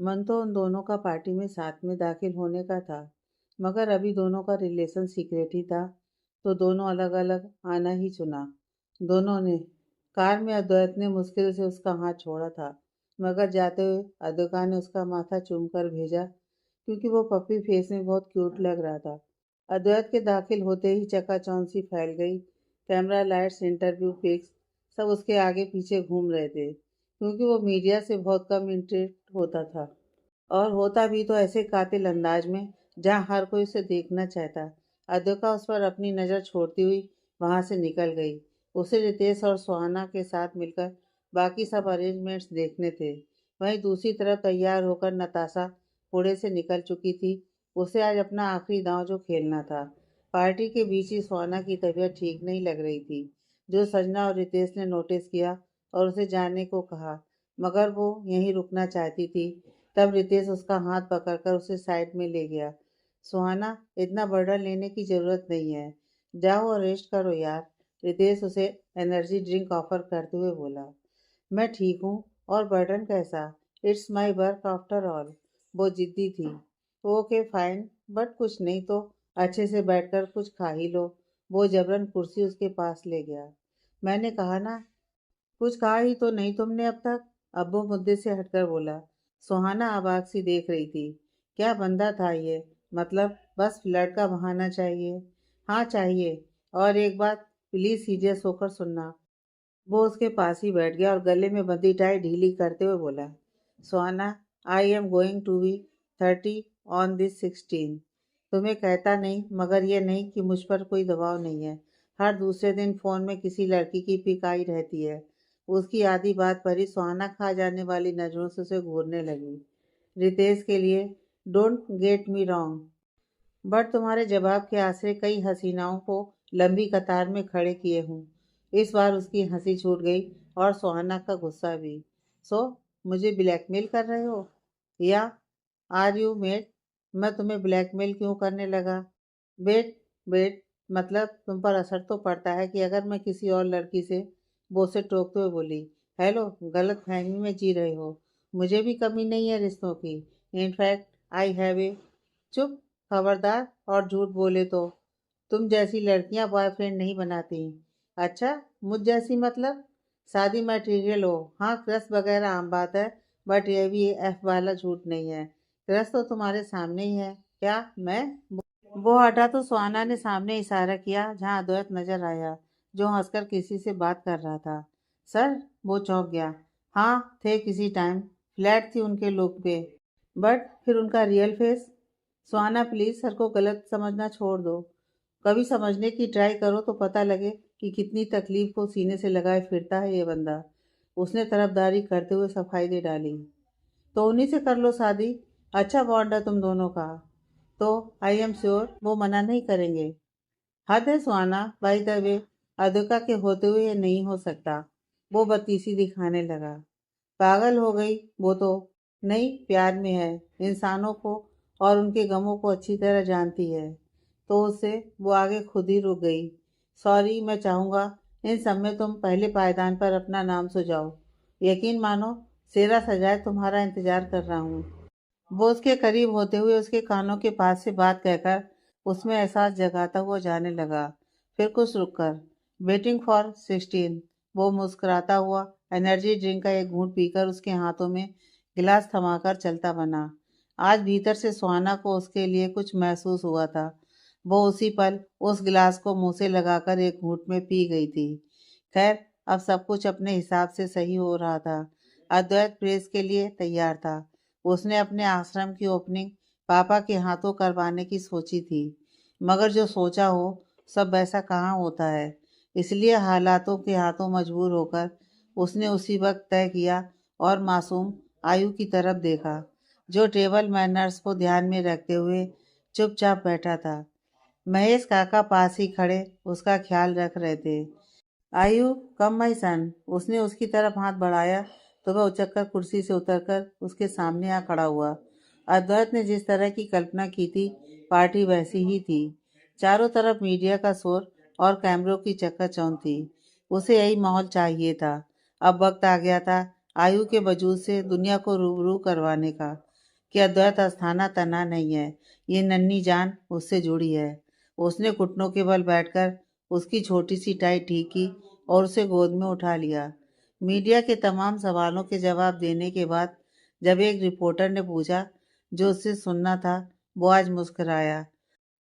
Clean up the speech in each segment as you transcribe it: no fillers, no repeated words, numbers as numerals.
मन तो उन दोनों का पार्टी में साथ में दाखिल होने का था, मगर अभी दोनों का रिलेशन सीक्रेट ही था, तो दोनों अलग अलग आना ही चुना। दोनों ने कार में अद्वैत ने मुश्किल से उसका हाथ छोड़ा था, मगर जाते हुए अद्विका ने उसका माथा चूम कर भेजा, क्योंकि वो पप्पी फेस में बहुत क्यूट लग रहा था। अद्वैत के दाखिल होते ही चकाचौंध सी फैल गई। कैमरा लाइट्स, इंटरव्यू पिक्स सब उसके आगे पीछे घूम रहे थे, क्योंकि वो मीडिया से बहुत कम इंटरेक्ट होता था, और होता भी तो ऐसे कातिल अंदाज में जहां हर कोई उसे देखना चाहता। अद्विका उस पर अपनी नज़र छोड़ती हुई वहां से निकल गई। उसे रितेश और सुहाना के साथ मिलकर बाकी सब अरेंजमेंट्स देखने थे। वहीं दूसरी तरफ तैयार होकर नताशा पुणे से निकल चुकी थी। उसे आज अपना आखिरी दांव जो खेलना था। पार्टी के बीच ही सुहाना की तबीयत ठीक नहीं लग रही थी, जो संजना और रितेश ने नोटिस किया और उसे जाने को कहा, मगर वो यहीं रुकना चाहती थी। तब रितेश उसका हाथ पकड़कर उसे साइड में ले गया। सुहाना, इतना बर्डन लेने की जरूरत नहीं है, जाओ और रेस्ट करो यार। रितेश उसे एनर्जी ड्रिंक ऑफर करते हुए बोला। मैं ठीक हूँ, और बर्डन कैसा? It's my work after all. वो जिद्दी थी। ओके फाइन, बट कुछ नहीं तो अच्छे से बैठकर कुछ खा ही लो। वो जबरन कुर्सी उसके पास ले गया। मैंने कहा ना, कुछ कहा ही तो नहीं तुमने अब तक। अब्बू मुद्दे से हटकर बोला। सुहाना अबाक सी देख रही थी। क्या बंदा था ये? मतलब बस फ्लर्ट का बहाना चाहिए? हाँ चाहिए। और एक बात, प्लीज सीरियस होकर सुनना। वो उसके पास ही बैठ गया और गले में बंधी टाई ढीली करते हुए बोला। Suhana, I am going to be 30 on this 16। तुम्हें कहता नहीं, मगर ये नहीं कि मुझ पर कोई दबाव नहीं है। हर दूसरे दिन फोन में किसी लड़की की पिक आई रहती है। उसकी आधी बात पर ही सुहाना खा जाने वाली नजरों से उसे घूरने लगी। रितेश के लिए, don't get me wrong, but तुम्हारे जवाब के आसरे कई हसीनाओं को लंबी कतार में खड़े किए हूँ। इस बार उसकी हंसी छूट गई, और सुहाना का गुस्सा भी। सो, मुझे ब्लैकमेल कर रहे हो, या आर यू मेड? मैं तुम्हें ब्लैकमेल क्यों करने लगा? वेट वेट, मतलब तुम पर असर तो पड़ता है कि अगर मैं किसी और लड़की से? वो उसे टोकते हुए बोली। हेलो, गलत फहमी में जी रहे हो। मुझे भी कमी नहीं है रिश्तों की। In fact I have a. चुप, खबरदार और झूठ बोले तो तुम जैसी लड़कियां बॉयफ्रेंड नहीं बनाती। अच्छा, मुझ जैसी मतलब? शादी मटेरियल हो, हाँ क्रश वगैरह आम बात है, बट ये भी एफ वाला झूठ नहीं है। क्रश तो तुम्हारे सामने ही है। क्या मैं? वो हटा तो सुहाना ने सामने इशारा किया जहां अद्वैत नजर आया, जो हंसकर किसी से बात कर रहा था। सर? वो चौंक गया। हाँ, थे किसी टाइम। फ्लैट थी उनके लुक पे, बट फिर उनका real face? Suhana, please sir को गलत समझना छोड़ दो। कभी समझने की ट्राई करो तो पता लगे कि कितनी तकलीफ को सीने से लगाए फिरता है ये बंदा। उसने तरफदारी करते हुए सफाई दे डाली। तो उन्हीं से कर लो शादी। अच्छा बॉन्ड है तुम दोनों का, तो आई एम श्योर वो मना नहीं करेंगे। हद है सुहाना, बाई द वे, अद्विका के होते हुए ये नहीं हो सकता। वो बत्तीसी दिखाने लगा। पागल हो गई वो तो। नहीं, प्यार में है, इंसानों को और उनके गमों को अच्छी तरह जानती है। तो उससे वो आगे खुद ही रुक गई। सॉरी, मैं चाहूँगा इन सब में तुम पहले पायदान पर अपना नाम सुझाओ। यकीन मानो, सेरा सजाए तुम्हारा इंतजार कर रहा हूँ। वो उसके करीब होते हुए उसके कानों के पास से बात कहकर उसमें एहसास जगाता हुआ जाने लगा। फिर कुछ रुककर, वेटिंग फॉर 16। वो मुस्कुराता हुआ एनर्जी ड्रिंक का एक घूंट पीकर उसके हाथों में गिलास थमाकर चलता बना। आज भीतर से सुहाना को उसके लिए कुछ महसूस हुआ था। वो उसी पल उस गिलास को मुंह से लगाकर एक घूंट में पी गई थी। खैर, अब सब कुछ अपने हिसाब से सही हो रहा था। अद्वैत प्रेस के लिए तैयार था। उसने अपने आश्रम की ओपनिंग पापा के हाथों करवाने की सोची थी, मगर जो सोचा हो सब वैसा कहाँ होता है। इसलिए हालातों के हाथों मजबूर होकर उसने उसी वक्त तय किया, और मासूम आयु की तरफ देखा, जो टेबल मैनर्स को ध्यान में रखते हुए चुपचाप बैठा था। महेश काका पास ही खड़े उसका ख्याल रख रहे थे। आयु, कम माई सन। उसने उसकी तरफ हाथ बढ़ाया तो वह उचककर कुर्सी से उतरकर उसके सामने आ खड़ा हुआ। अद्वैत ने जिस तरह की कल्पना की थी, पार्टी वैसी ही थी। चारों तरफ मीडिया का शोर और कैमरों की चकाचौंध थी। उसे यही माहौल चाहिए था। अब वक्त आ गया था आयु के वजूद से दुनिया को रूबरू करवाने का। कि अद्वैत अस्थाना तना नहीं है, ये नन्ही जान उससे जुड़ी है। उसने घुटनों के बल बैठकर उसकी छोटी सी टाई ठीक की और उसे गोद में उठा लिया। मीडिया के तमाम सवालों के जवाब देने के बाद जब एक रिपोर्टर ने पूछा जो उससे सुनना था, वो आज मुस्कुराया।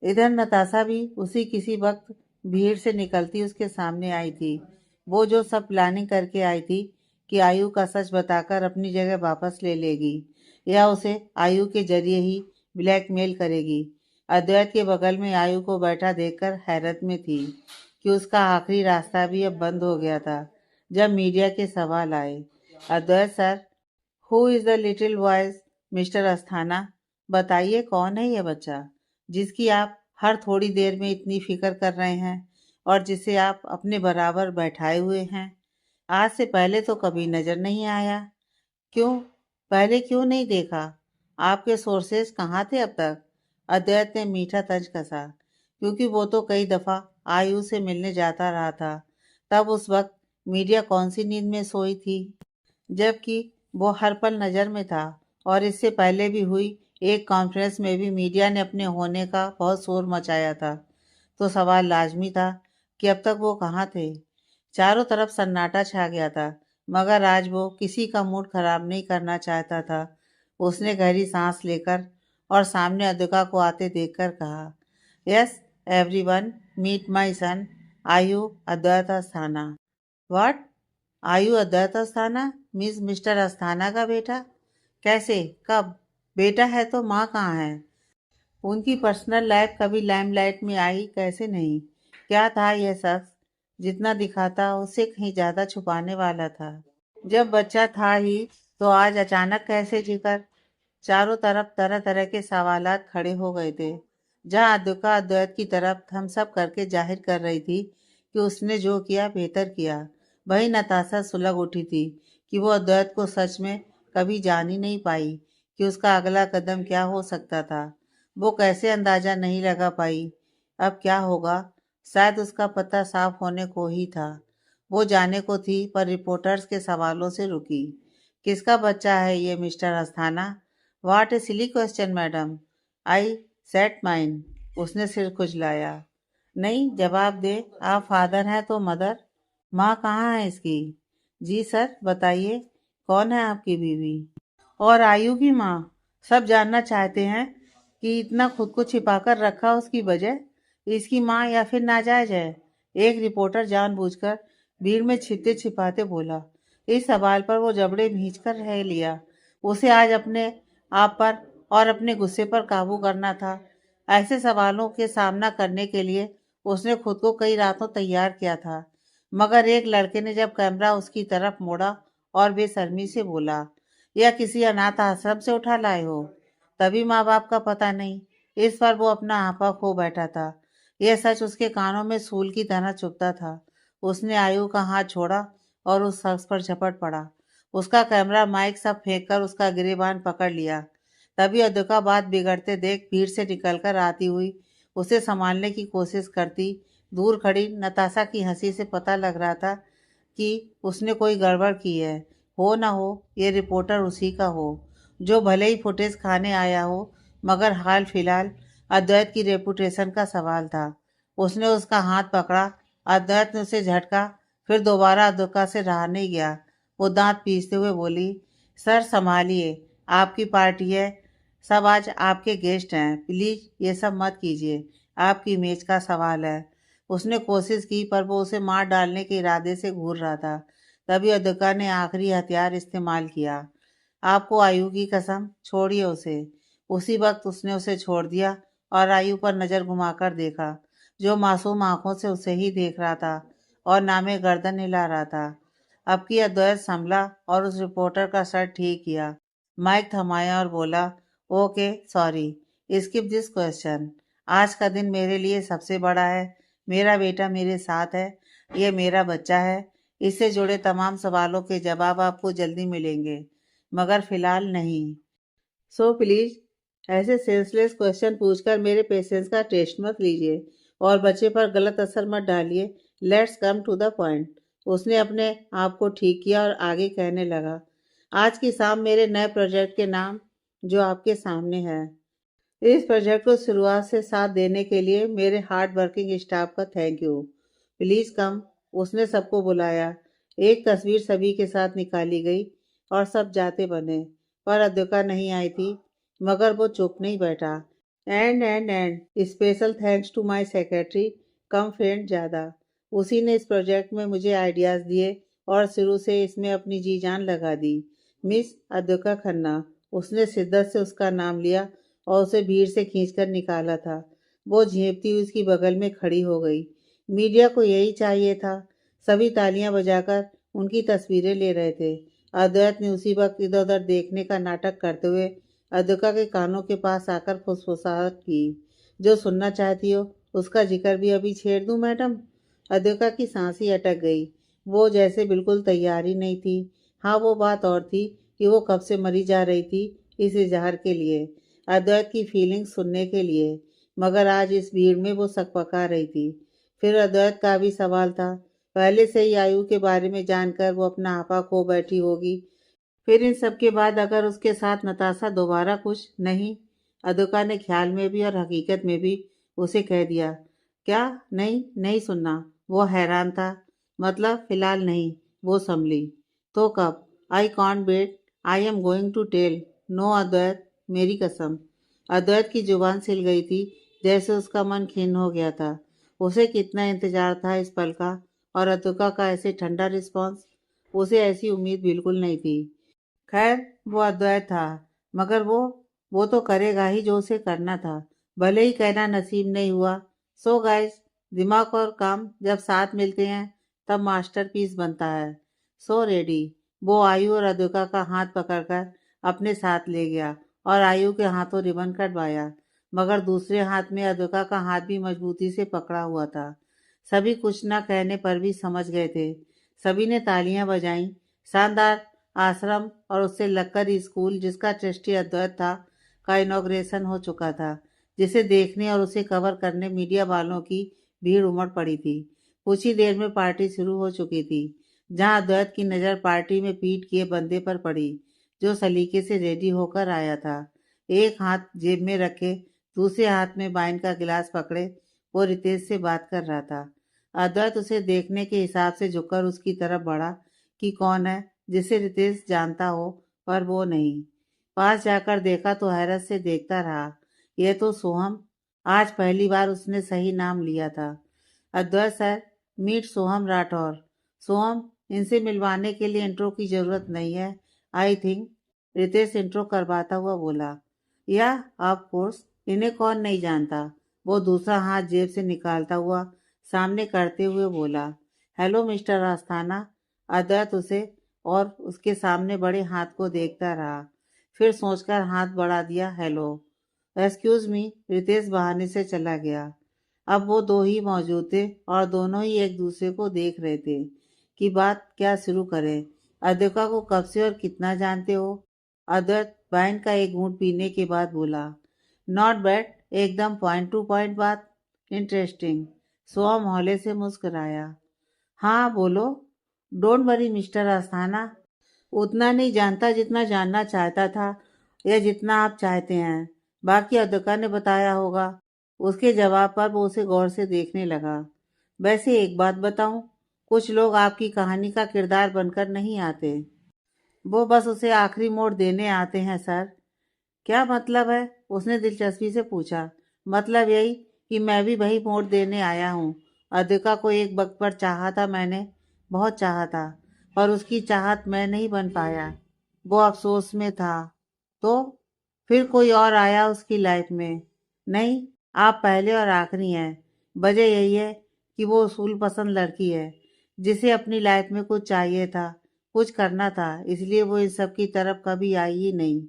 इधर नताशा भी उसी किसी वक्त भीड़ से निकलती उसके सामने आई थी। वो जो सब प्लानिंग करके आई थी कि आयु का सच बताकर अपनी जगह वापस ले लेगी या उसे आयु के जरिए ही ब्लैकमेल करेगी। अद्वैत के बगल में आयु को बैठा देखकर हैरत में थी कि उसका आखिरी रास्ता भी अब बंद हो गया था। जब मीडिया के सवाल आए, Advait sir, who is the little voice mister Asthana, बताइए कौन है ये बच्चा जिसकी आप हर थोड़ी देर में इतनी फिक्र कर रहे हैं और जिसे आप अपने बराबर बैठाए हुए हैं। आज से पहले तो कभी नजर नहीं आया। क्यों? पहले क्यों नहीं देखा? आपके सोर्सेस कहाँ थे अब तक? अद्वैत ने मीठा तंज कसा, क्योंकि वो तो कई दफा आयु से मिलने जाता रहा था। तब उस वक्त मीडिया कौन सी नींद में सोई थी, जबकि वो हर पल नजर में था। और इससे पहले भी हुई एक कॉन्फ्रेंस में भी मीडिया ने अपने होने का बहुत शोर मचाया था। तो सवाल लाजमी था कि अब तक वो कहाँ थे। चारों तरफ सन्नाटा छा गया था, मगर आज वो किसी का मूड खराब नहीं करना चाहता था। उसने गहरी सांस लेकर और सामने अद्विका को आते देखकर कहा, yes everyone, meet my son Ayu Advait Asthana. What? आयु अद्वैत अस्थाना? मिस्टर अस्थाना का बेटा? कैसे? कब? बेटा है तो माँ कहाँ है? उनकी पर्सनल लाइफ कभी लाइमलाइट में आई कैसे नहीं? क्या था यह शख्स? जितना दिखाता उससे कहीं ज्यादा छुपाने वाला था। जब बच्चा था ही तो आज अचानक कैसे जिक्र? चारों तरफ तरह तरह के सवालात खड़े हो गए थे। जहां अद्विका अद्वैत की तरफ थम्स अप करके जाहिर कर रही थी कि उसने जो किया बेहतर किया, वहीं नताशा सुलग उठी थी कि वो अद्वैत को सच में कभी जान ही नहीं पाई कि उसका अगला कदम क्या हो सकता था। वो कैसे अंदाजा नहीं लगा पाई अब क्या होगा। शायद उसका पता साफ होने को ही था। वो जाने को थी पर रिपोर्टर्स के सवालों से रुकी। किसका बच्चा है ये mister Asthana? What A silly question madam. I set mine. उसने सिर खुजलाया। नहीं, जवाब दे। आप फादर हैं तो मदर। माँ कहाँ है इसकी? जी सर, बताइए कौन है आपकी बीवी? और आयु की माँ? सब जानना चाहते हैं कि इतना खुद को छिपाकर रखा उसकी वजह इसकी माँ या फिर नाजायज है। एक रिपोर्टर जानबूझकर भीड़ में छिपते छिपाते बोला। इस सवाल पर वो जबड़े भींच कर रह लिया। उसे आज अपने आप पर और अपने गुस्से पर काबू करना था। ऐसे सवालों के सामना करने के लिए उसने खुद को कई रातों तैयार किया था। मगर एक लड़के ने जब कैमरा उसकी तरफ मोड़ा और बेशर्मी से बोला, या किसी अनाथ आश्रम से उठा लाए हो? तभी माँ बाप का पता नहीं। इस पर वो अपना आपा खो बैठा था। यह सच उसके कानों में सूल की तरह चुभता था। उसने आयु का हाथ छोड़ा और उस शख्स पर झपट पड़ा। उसका कैमरा माइक सब फेंक कर उसका गिरेबान पकड़ लिया। तभी अद्विका बात बिगड़ते देख भीड़ से निकलकर आती हुई उसे संभालने की कोशिश करती। दूर खड़ी नताशा की हंसी से पता लग रहा था कि उसने कोई गड़बड़ की है। हो ना हो ये रिपोर्टर उसी का हो, जो भले ही फुटेज खाने आया हो, मगर हाल फिलहाल अद्वैत की रेपुटेशन का सवाल था। उसने उसका हाथ पकड़ा। अद्वैत ने उसे झटका, फिर दोबारा अद्विका से रहा नहीं गया। वो दांत पीसते हुए बोली, सर संभालिए, आपकी पार्टी है, सब आज आपके गेस्ट हैं, प्लीज ये सब मत कीजिए, आपकी इमेज का सवाल है। उसने कोशिश की पर वो उसे मार डालने के इरादे से घूर रहा था। तभी अद्विका ने आखिरी हथियार इस्तेमाल किया। आपको आयु की कसम, छोड़िए उसे। उसी वक्त उसने उसे छोड़ दिया और आयु पर नजर घुमाकर देखा, जो मासूम आंखों से उसे ही देख रहा था और नामे गर्दन हिला रहा था। अब की अद्वैत संभला और उस रिपोर्टर का सर ठीक किया, माइक थमाया और बोला, okay sorry, skip this question. आज का दिन मेरे लिए सबसे बड़ा है। मेरा बेटा मेरे साथ है, ये मेरा बच्चा है। इससे जुड़े तमाम सवालों के जवाब आपको जल्दी मिलेंगे, मगर फिलहाल नहीं। सो प्लीज ऐसे सेंसलेस क्वेश्चन पूछकर मेरे पेशेंस का टेस्ट मत लीजिए और बच्चे पर गलत असर मत डालिए। Let's come to the point. उसने अपने आप को ठीक किया और आगे कहने लगा, आज की शाम मेरे नए प्रोजेक्ट के नाम जो आपके सामने है। इस प्रोजेक्ट को शुरुआत से साथ देने के लिए मेरे हार्ड वर्किंग स्टाफ का थैंक यू। Please come. उसने सबको बुलाया। एक तस्वीर सभी के साथ निकाली गई और सब जाते बने, पर अद्विका नहीं आई थी। मगर वो चुप नहीं बैठा। And special thanks to my secretary cum friend ज्यादा। उसी ने इस प्रोजेक्ट में मुझे आइडियाज दिए और शुरू से इसमें अपनी जी जान लगा दी। मिस अद्विका खन्ना। उसने शिद्दत से उसका नाम लिया और उसे भीड़ से खींचकर निकाला था। वो झेंपती हुई उसकी बगल में खड़ी हो गई। मीडिया को यही चाहिए था। सभी तालियां बजाकर उनकी तस्वीरें ले रहे थे। अद्वैत ने उसी वक्त इधर उधर देखने का नाटक करते हुए अद्विका के कानों के पास आकर फुसफुसाहट की। जो सुनना चाहती हो उसका जिक्र भी अभी छेड़ दूं मैडम? अद्विका की सांस ही अटक गई। वो जैसे बिल्कुल तैयार ही नहीं थी। हाँ, वो बात और थी कि वो कब से मरी जा रही थी इस इजहार के लिए, अद्वैत की फीलिंग्स सुनने के लिए। मगर आज इस भीड़ में वो सकपका रही थी। फिर अद्वैत का भी सवाल था। पहले से ही आयु के बारे में जानकर वो अपना आपा खो बैठी होगी। फिर इन सब के बाद अगर उसके साथ नताशा दोबारा कुछ नहीं। अद्विका ने ख्याल में भी और हकीकत में भी उसे कह दिया। क्या? नहीं, नहीं सुनना। वो हैरान था। मतलब फिलहाल नहीं। वो संभली। तो कब? I can't wait. I am going to tell. No Advait, मेरी कसम। अद्वैत की जुबान सिल गई थी, जैसे उसका मन खिन्न हो गया था। उसे कितना इंतजार था इस पल का, और अद्विका का ऐसे ठंडा रिस्पॉन्स। उसे ऐसी उम्मीद बिल्कुल नहीं थी। खैर, वो अद्वैत था, मगर वो तो करेगा ही जो उसे करना था, भले ही कहना नसीब नहीं हुआ। सो गाइस, दिमाग और काम जब साथ मिलते हैं तब मास्टरपीस बनता है। So ready. वो आयु और अद्विका का हाथ पकड़कर अपने साथ ले गया और आयु के हाथों रिबन कटवाया, मगर दूसरे हाथ में अद्विका का हाथ भी मजबूती से पकड़ा हुआ था। सभी कुछ न कहने पर भी समझ गए थे। सभी ने तालियां बजाईं। शानदार आश्रम और उससे लगकर स्कूल, जिसका ट्रस्टी अद्वैत था, का इनॉग्रेशन हो चुका था, जिसे देखने और उसे कवर करने मीडिया वालों की भीड़ उमड़ पड़ी थी। कुछ ही देर में पार्टी शुरू हो चुकी थी, जहां अद्वैत की नज़र पार्टी में पीट किए बंदे पर पड़ी, जो सलीके से रेडी होकर आया था। एक हाथ जेब में रखे, दूसरे हाथ में वाइन का गिलास पकड़े, वो रितेश से बात कर रहा था। अद्वैत उसे देखने के हिसाब से झुककर उसकी तरफ बढ़ा कि कौन है जिसे रितेश जानता हो, पर वो नहीं। पास जाकर देखा तो हैरत से देखता रहा। यह तो सोहम। आज पहली बार उसने सही नाम लिया था। अद्वैत सर, मीट सोहम राठौर। सोहम, इनसे मिलवाने के लिए इंट्रो की जरूरत नहीं है, आई थिंक। रितेश इंट्रो करवाता हुआ बोला। या ऑफ कोर्स, इन्हें कौन नहीं जानता। वो दूसरा हाथ जेब से निकालता हुआ सामने करते हुए बोला। Hello mister आस्थाना। अद्वैत उसे और उसके सामने बड़े हाथ को देखता रहा, फिर सोचकर हाथ बढ़ा दिया। हेलो। Excuse me. रितेश बहाने से चला गया। अब वो दो ही मौजूद थे और दोनों ही एक दूसरे को देख रहे थे कि बात क्या शुरू करें। अद्विका को कब से और कितना जानते हो? अद्वैत वाइन का एक घूंट पीने के बाद बोला। नॉट बैड, एकदम पॉइंट टू पॉइंट बात। इंटरेस्टिंग। सोहम हौले से मुस्कुराया। हाँ बोलो। Don't worry mister Asthana. उतना नहीं जानता जितना जानना चाहता था, या जितना आप चाहते हैं। बाकी अद्विका ने बताया होगा। उसके जवाब पर वो उसे गौर से देखने लगा। वैसे एक बात बताऊं, कुछ लोग आपकी कहानी का किरदार बनकर नहीं आते, वो बस उसे आखिरी मोड़ देने आते हैं सर। क्या मतलब है? उसने दिलचस्पी से पूछा। मतलब यही कि मैं भी वही मोड़ देने आया हूँ। अद्विका को एक वक्त पर चाहा था मैंने, बहुत चाहा था, पर उसकी चाहत मैं नहीं बन पाया। वो अफसोस में था। तो फिर कोई और आया उसकी लाइफ में? नहीं, आप पहले और आखिरी हैं। वजह यही है कि वो उसूल पसंद लड़की है, जिसे अपनी लाइफ में कुछ चाहिए था, कुछ करना था, इसलिए वो इन सब की तरफ कभी आई ही नहीं।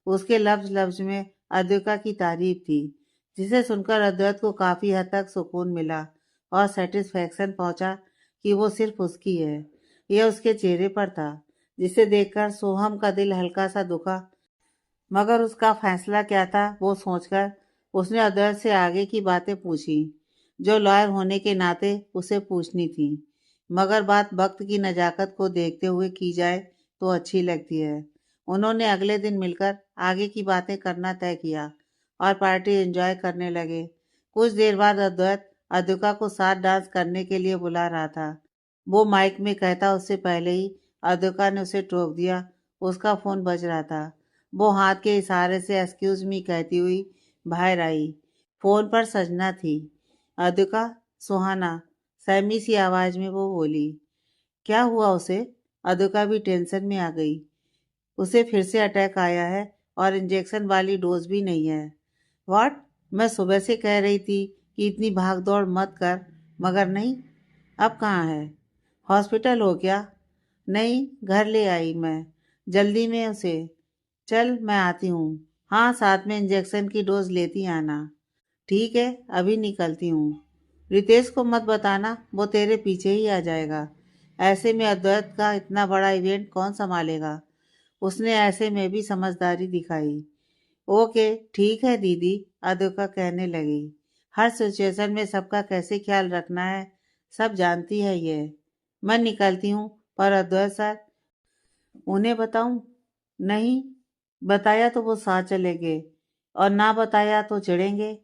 उसके लफ्ज लफ्ज में अद्विका की तारीफ थी, जिसे सुनकर अद्वैत को काफी हद तक सुकून मिला और सेटिस्फैक्शन पहुंचा कि वो सिर्फ उसकी है। यह उसके चेहरे पर था, जिसे देखकर सोहम का दिल हल्का सा दुखा। मगर उसका फैसला क्या था, वो सोचकर उसने अद्वैत से आगे की बातें पूछी, जो लॉयर होने के नाते उसे पूछनी थी। मगर बात वक्त की नजाकत को देखते हुए की जाए तो अच्छी लगती है। उन्होंने अगले दिन मिलकर आगे की बातें करना तय किया और पार्टी एंजॉय करने लगे। कुछ देर बाद अद्वैत अद्विका को साथ डांस करने के लिए बुला रहा था। वो माइक में कहता उससे पहले ही अद्विका ने उसे टोक दिया। उसका फोन बज रहा था। वो हाथ के इशारे से एक्सक्यूज मी कहती हुई बाहर आई। फोन पर सजना थी। अद्विका, सुहाना, सहमी सी आवाज में वो बोली। क्या हुआ उसे? अद्विका भी टेंशन में आ गई। उसे फिर से अटैक आया है और इंजेक्शन वाली डोज भी नहीं है। व्हाट? मैं सुबह से कह रही थी कि इतनी भाग दौड़ मत कर, मगर नहीं। अब कहाँ है? हॉस्पिटल हो क्या? नहीं, घर ले आई मैं। जल्दी में उसे। चल मैं आती हूँ। हाँ, साथ में इंजेक्शन की डोज लेती आना। ठीक है, अभी निकलती हूँ। रितेश को मत बताना, वो तेरे पीछे ही आ जाएगा। ऐसे में अद्वैत का इतना बड़ा इवेंट कौन संभालेगा? उसने ऐसे में भी समझदारी दिखाई। ओके, ठीक है दीदी, अद्विका कहने लगी। हर सिचुएशन में सबका कैसे ख्याल रखना है, सब जानती है ये। मैं निकलती हूँ, पर अद्वैत सर, उन्हें बताऊं? नहीं, बताया तो वो साथ चलेंगे और ना बताया तो चिढ़ेंगे।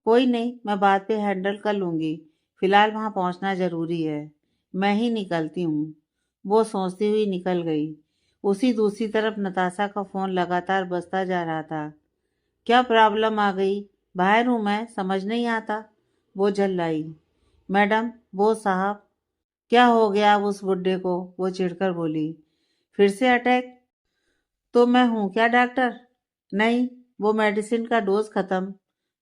कोई नहीं, मैं बाद पे हैंडल कर लूंगी। फिलहाल वहां पहुंचना जरूरी है। मैं ही निकलती हूँ। वो सोचती हुई निकल गई। उसी दूसरी तरफ नताशा का फोन लगातार बजता जा रहा था। क्या प्रॉब्लम आ गई? बाहर हूँ मैं, समझ नहीं आता। वो झल्लाई। मैडम, वो साहब। क्या हो गया अब उस बुड्ढे को? वो चिढ़कर बोली। फिर से अटैक? तो मैं हूँ क्या डॉक्टर? नहीं, वो मेडिसिन का डोज खत्म।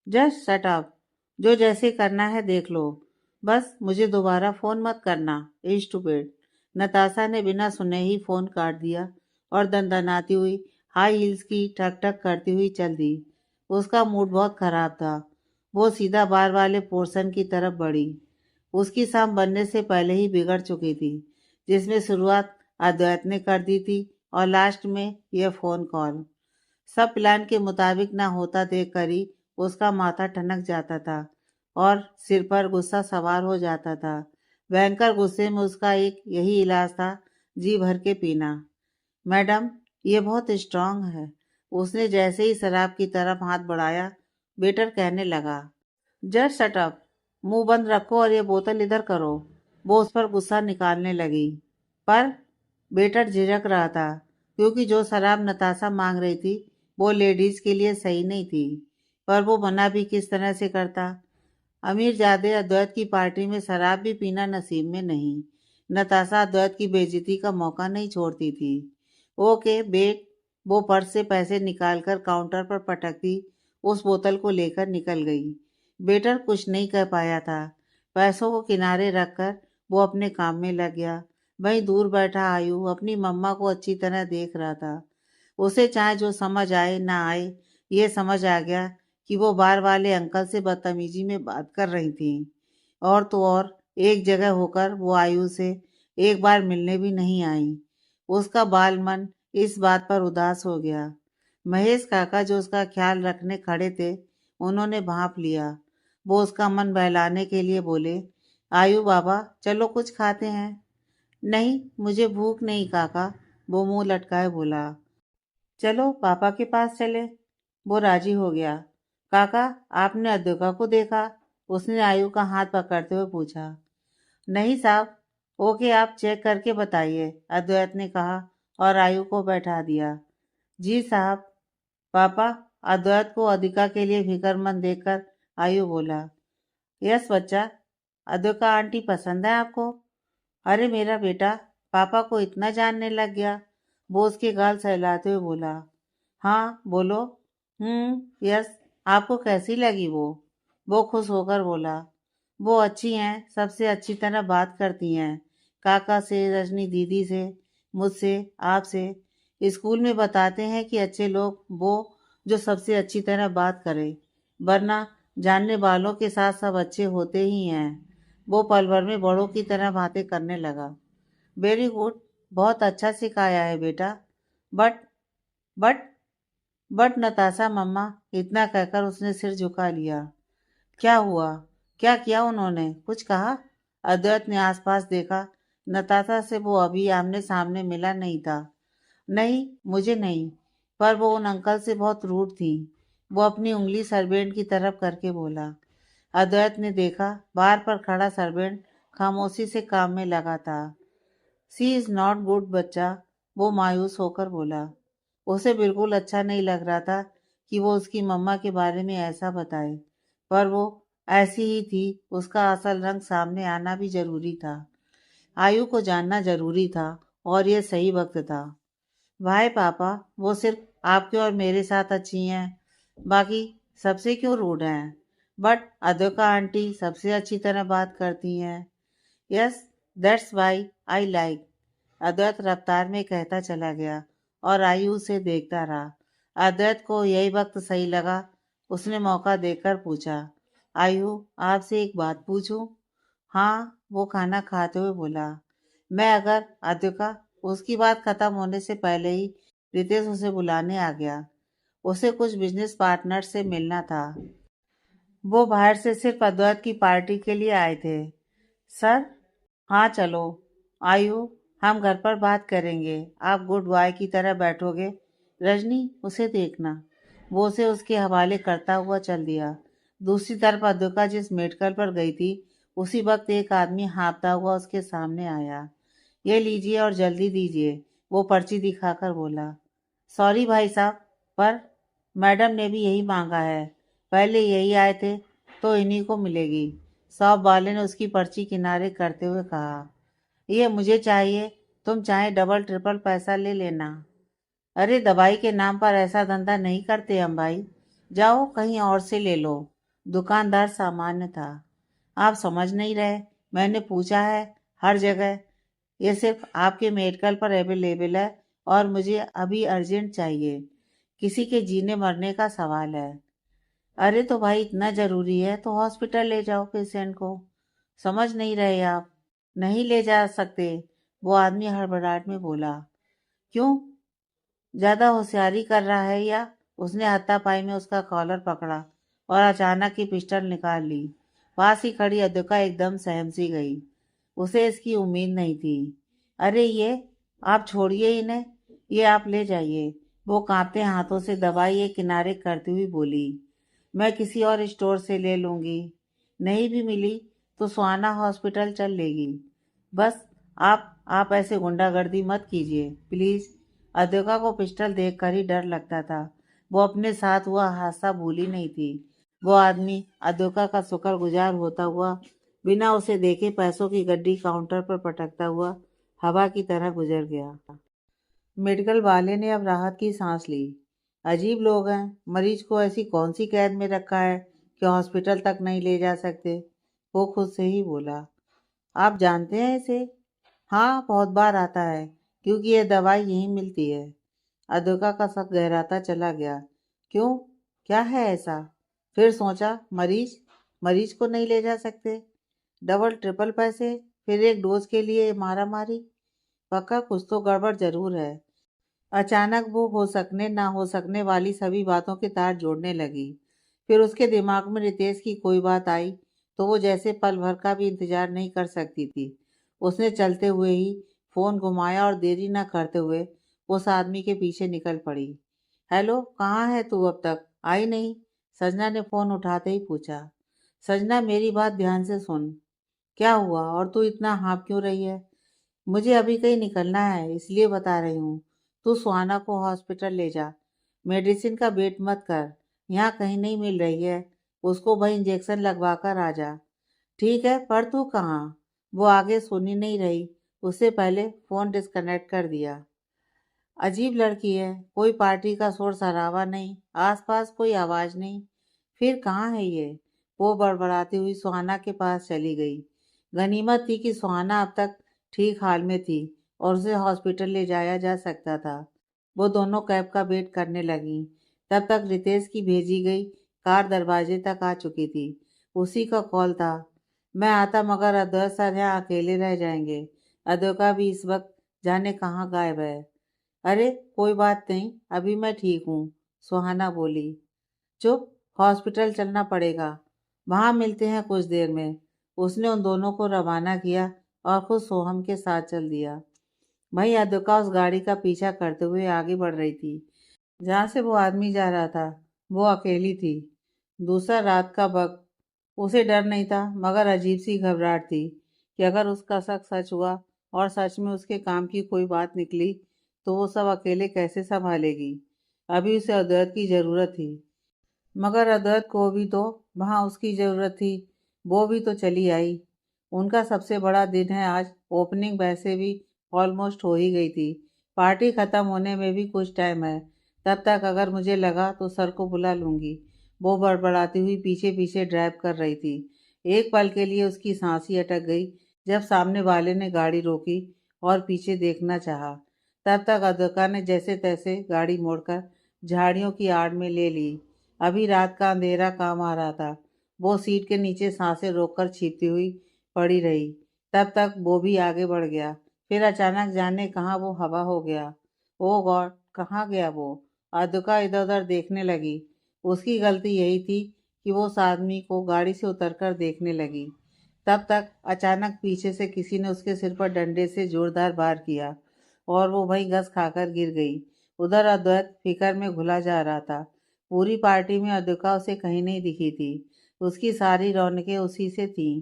Just shut up. जो जैसे करना है देख लो। बस मुझे दोबारा फोन मत करना। स्टूपिड। नताशा ने बिना सुने ही फोन काट दिया और दंदनाती हुई हाई हील्स की ठक ठक करती हुई चल दी। उसका मूड बहुत खराब था। वो सीधा बार वाले पोर्शन की तरफ बढ़ी। उसकी शाम बनने से पहले ही बिगड़ चुकी थी, जिसमें शुरुआत अद्वैत ने कर दी थी और लास्ट में यह फोन कॉल। सब प्लान के मुताबिक ना होता देखकर ही उसका माथा ठनक जाता था और सिर पर गुस्सा सवार हो जाता था। भयंकर गुस्से में उसका एक यही इलाज था, जी भर के पीना। मैडम, ये बहुत स्ट्रांग है। उसने जैसे ही शराब की तरफ हाथ बढ़ाया, वेटर कहने लगा। Just shut up. मुंह बंद रखो और ये बोतल इधर करो। वो उस पर गुस्सा निकालने लगी, पर वेटर झिझक रहा था, क्योंकि जो शराब नताशा मांग रही थी वो लेडीज के लिए सही नहीं थी। पर वो मना भी किस तरह से करता? अमीरजादे अद्वैत की पार्टी में शराब भी पीना नसीब में नहीं। नताशा अद्वैत की बेइज्जती का मौका नहीं छोड़ती थी। ओके बेट। वो पर्स से पैसे निकालकर काउंटर पर पटकती उस बोतल को लेकर निकल गई। वेटर कुछ नहीं कह पाया था। पैसों को किनारे रखकर वो अपने काम में लग गया। वहीं दूर बैठा आयु अपनी मम्मा को अच्छी तरह देख रहा था। उसे चाहे जो समझ आए ना आए, ये समझ आ गया कि वो बार वाले अंकल से बदतमीजी में बात कर रही थी। और तो और एक जगह होकर वो आयु से एक बार मिलने भी नहीं आई। उसका बाल मन इस बात पर उदास हो गया। महेश काका जो उसका ख्याल रखने खड़े थे, उन्होंने भांप लिया। वो उसका मन बहलाने के लिए बोले, आयु बाबा चलो कुछ खाते हैं। नहीं, मुझे भूख नहीं काका, वो मुंह लटकाए बोला। चलो पापा के पास चले। वो राजी हो गया। काका, आपने अद्विका को देखा? उसने आयु का हाथ पकड़ते हुए पूछा। नहीं साहब। ओके, आप चेक करके बताइए, अद्वैत ने कहा और आयु को बैठा दिया। जी साहब। पापा, अद्वैत को अद्विका के लिए फिक्रमंद देखकर आयु बोला। यस बच्चा, अद्विका आंटी पसंद है आपको? अरे मेरा बेटा, पापा को इतना जानने लग गया। वो उसके गाल सहलाते हुए बोला। हाँ बोलो। यस। आपको कैसी लगी वो खुश होकर बोला। वो अच्छी हैं, सबसे अच्छी तरह बात करती हैं। काका से, रजनी दीदी से, मुझसे, आपसे। स्कूल में बताते हैं कि अच्छे लोग वो जो सबसे अच्छी तरह बात करे, वरना जानने वालों के साथ सब अच्छे होते ही हैं। वो पल भर में बड़ों की तरह बातें करने लगा। वेरी गुड, बहुत अच्छा सिखाया है बेटा। बट बट बट नताशा मम्मा, इतना कहकर उसने सिर झुका लिया। क्या हुआ? क्या किया उन्होंने? कुछ कहा? अद्वैत ने आसपास देखा। नताशा से वो अभी आमने सामने मिला नहीं था। नहीं, मुझे नहीं। पर वो उन अंकल से बहुत रूड थी। वो अपनी उंगली सर्वेंट की तरफ करके बोला। अद्वैत ने देखा, बार पर खड़ा सर्वेंट खामोशी से काम में लगा था। सी इज नॉट गुड बच्चा, वो मायूस होकर बोला। उसे बिल्कुल अच्छा नहीं लग रहा था कि वो उसकी मम्मा के बारे में ऐसा बताए, पर वो ऐसी ही थी। उसका असल रंग सामने आना भी जरूरी था। आयु को जानना जरूरी था और ये सही वक्त था। भाई पापा, वो सिर्फ आपके और मेरे साथ अच्छी हैं, बाकी सबसे क्यों रूड हैं? बट अद्विका आंटी सबसे अच्छी तरह बात करती हैं। Yes, that's why I like, Advait रफ्तार में कहता चला गया और आयु उसे देखता रहा। अद्वैत को यही वक्त सही लगा। उसने मौका देकर पूछा, आयु, आपसे एक बात पूछूं? हाँ, वो खाना खाते हुए बोला। मैं अगर अद्विका, उसकी बात खत्म होने से पहले ही रितेश उसे बुलाने आ गया। उसे कुछ बिजनेस पार्टनर से मिलना था। वो बाहर से सिर्फ अद्वैत की पार्टी के लिए आए थे। सर? हाँ चलो। आयु, हम घर पर बात करेंगे, आप गुड बॉय की तरह बैठोगे। रजनी, उसे देखना। वो उसे उसके हवाले करता हुआ चल दिया। दूसरी तरफ अद्विका जिस मेडिकल पर गई थी, उसी वक्त एक आदमी हाँफता हुआ उसके सामने आया। ये लीजिए और जल्दी दीजिए, वो पर्ची दिखाकर बोला। सॉरी भाई साहब, पर मैडम ने भी यही मांगा है। पहले यही आए थे तो इन्हीं को मिलेगी। शॉप वाले ने उसकी पर्ची किनारे करते हुए कहा। ये मुझे चाहिए, तुम चाहे डबल ट्रिपल पैसा ले लेना। अरे दवाई के नाम पर ऐसा धंधा नहीं करते हम भाई। जाओ कहीं और से ले लो। दुकानदार सामान्य था। आप समझ नहीं रहे, मैंने पूछा है हर जगह। ये सिर्फ आपके मेडिकल पर अवेलेबल है और मुझे अभी अर्जेंट चाहिए। किसी के जीने मरने का सवाल है। अरे तो भाई इतना जरूरी है तो हॉस्पिटल ले जाओ पेशेंट को। समझ नहीं रहे आप? नहीं ले जा सकते, वो आदमी हड़बड़ाहट में बोला। क्यों? ज्यादा होशियारी कर रहा है या? उसने हाथापाई में उसका कॉलर पकड़ा और अचानक ही पिस्टल निकाल ली। पास ही खड़ी अद्विका एकदम सहम सी गई। उसे इसकी उम्मीद नहीं थी। अरे ये, आप छोड़िए इन्हें, ये आप ले जाइए। वो कांपते हाथों से दवाई एक किनारे करती हुई बोली। मैं किसी और स्टोर से ले लूंगी। नहीं भी मिली तो सुहाना हॉस्पिटल चल लेगी। बस आप ऐसे गुंडागर्दी मत कीजिए प्लीज। अद्विका को पिस्टल देखकर ही डर लगता था। वो अपने साथ हुआ हादसा भूली नहीं थी। वो आदमी अद्विका का शुक्रगुजार होता हुआ बिना उसे देखे पैसों की गड्डी काउंटर पर पटकता हुआ हवा की तरह गुजर गया। मेडिकल वाले ने अब राहत की सांस ली। अजीब लोग हैं, मरीज को ऐसी कौन सी कैद में रखा है कि हॉस्पिटल तक नहीं ले जा सकते। वो खुद से ही बोला। आप जानते हैं इसे? हाँ, बहुत बार आता है, क्योंकि ये दवाई यहीं मिलती है। अद्विका का शक गहराता चला गया। क्यों? क्या है ऐसा? फिर सोचा, मरीज मरीज को नहीं ले जा सकते? डबल ट्रिपल पैसे, फिर एक डोज के लिए मारा मारी। पक्का कुछ तो गड़बड़ जरूर है। अचानक वो हो सकने ना हो सकने वाली सभी बातों के तार जोड़ने लगी। फिर उसके दिमाग में रितेश की कोई बात आई तो वो जैसे पल भर का भी इंतजार नहीं कर सकती थी। उसने चलते हुए ही फोन घुमाया और देरी न करते हुए उस आदमी के पीछे निकल पड़ी। हेलो, कहाँ है तू? अब तक आई नहीं? सजना ने फोन उठाते ही पूछा। सजना, मेरी बात ध्यान से सुन। क्या हुआ और तू इतना हाँफ क्यों रही है? मुझे अभी कहीं निकलना है, इसलिए बता रही हूँ। तू सुहाना को हॉस्पिटल ले जा। मेडिसिन का वेट मत कर, यहाँ कहीं नहीं मिल रही है। उसको वही इंजेक्शन लगवा कर आ जा। ठीक है, पर तू कहाँ? वो आगे सुन ही नहीं रही, उससे पहले फोन डिस्कनेक्ट कर दिया। अजीब लड़की है, कोई पार्टी का शोर शराबा नहीं, आसपास कोई आवाज नहीं। फिर कहाँ है ये? वो बड़बड़ाती हुई सुहाना के पास चली गई। गनीमत थी कि सुहाना अब तक ठीक हाल में थी और उसे हॉस्पिटल ले जाया जा सकता था। वो दोनों कैब का वेट करने लगी। तब तक रितेश की भेजी गई कार दरवाजे तक आ चुकी थी। उसी का कॉल था। मैं आता मगर अद्वैत सर यहाँ अकेले रह जाएंगे। अद्वैका भी इस वक्त जाने कहाँ गायब है। अरे कोई बात नहीं, अभी मैं ठीक हूँ, सुहाना बोली। चुप, हॉस्पिटल चलना पड़ेगा, वहां मिलते हैं कुछ देर में। उसने उन दोनों को रवाना किया और खुद सोहम के साथ चल दिया। वहीं अद्विका उस गाड़ी का पीछा करते हुए आगे बढ़ रही थी। जहाँ से वो आदमी जा रहा था वो अकेली थी। दूसरा रात का वक्त। उसे डर नहीं था मगर अजीब सी घबराहट थी कि अगर उसका शक सच हुआ और सच में उसके काम की कोई बात निकली तो वो सब अकेले कैसे संभालेगी। अभी उसे अद्वैत की ज़रूरत थी मगर अद्वैत को भी तो वहाँ उसकी ज़रूरत थी। वो भी तो चली आई। उनका सबसे बड़ा दिन है आज। ओपनिंग वैसे भी ऑलमोस्ट हो ही गई थी। पार्टी ख़त्म होने में भी कुछ टाइम है। तब तक अगर मुझे लगा तो सर को बुला लूँगी। वो बड़बड़ाती हुई पीछे पीछे ड्राइव कर रही थी। एक पल के लिए उसकी सांस ही अटक गई जब सामने वाले ने गाड़ी रोकी और पीछे देखना चाहा। तब तक अद्वैत ने जैसे तैसे गाड़ी मोड़कर झाड़ियों की आड़ में ले ली। अभी रात का अंधेरा काम आ रहा था। वो सीट के नीचे सांसें रोककर छीपती हुई पड़ी रही। तब तक वो भी आगे बढ़ गया। फिर अचानक जाने कहाँ वो हवा हो गया। ओ गॉड, कहाँ गया वो। अद्विका इधर उधर देखने लगी। उसकी गलती यही थी कि वो उस आदमी को गाड़ी से उतरकर देखने लगी। तब तक अचानक पीछे से किसी ने उसके सिर पर डंडे से जोरदार वार किया और वो वहीं घस खाकर गिर गई। उधर अद्वैत फिक्र में घुला जा रहा था। पूरी पार्टी में अद्विका उसे कहीं नहीं दिखी थी। उसकी सारी रौनकें उसी से थीं।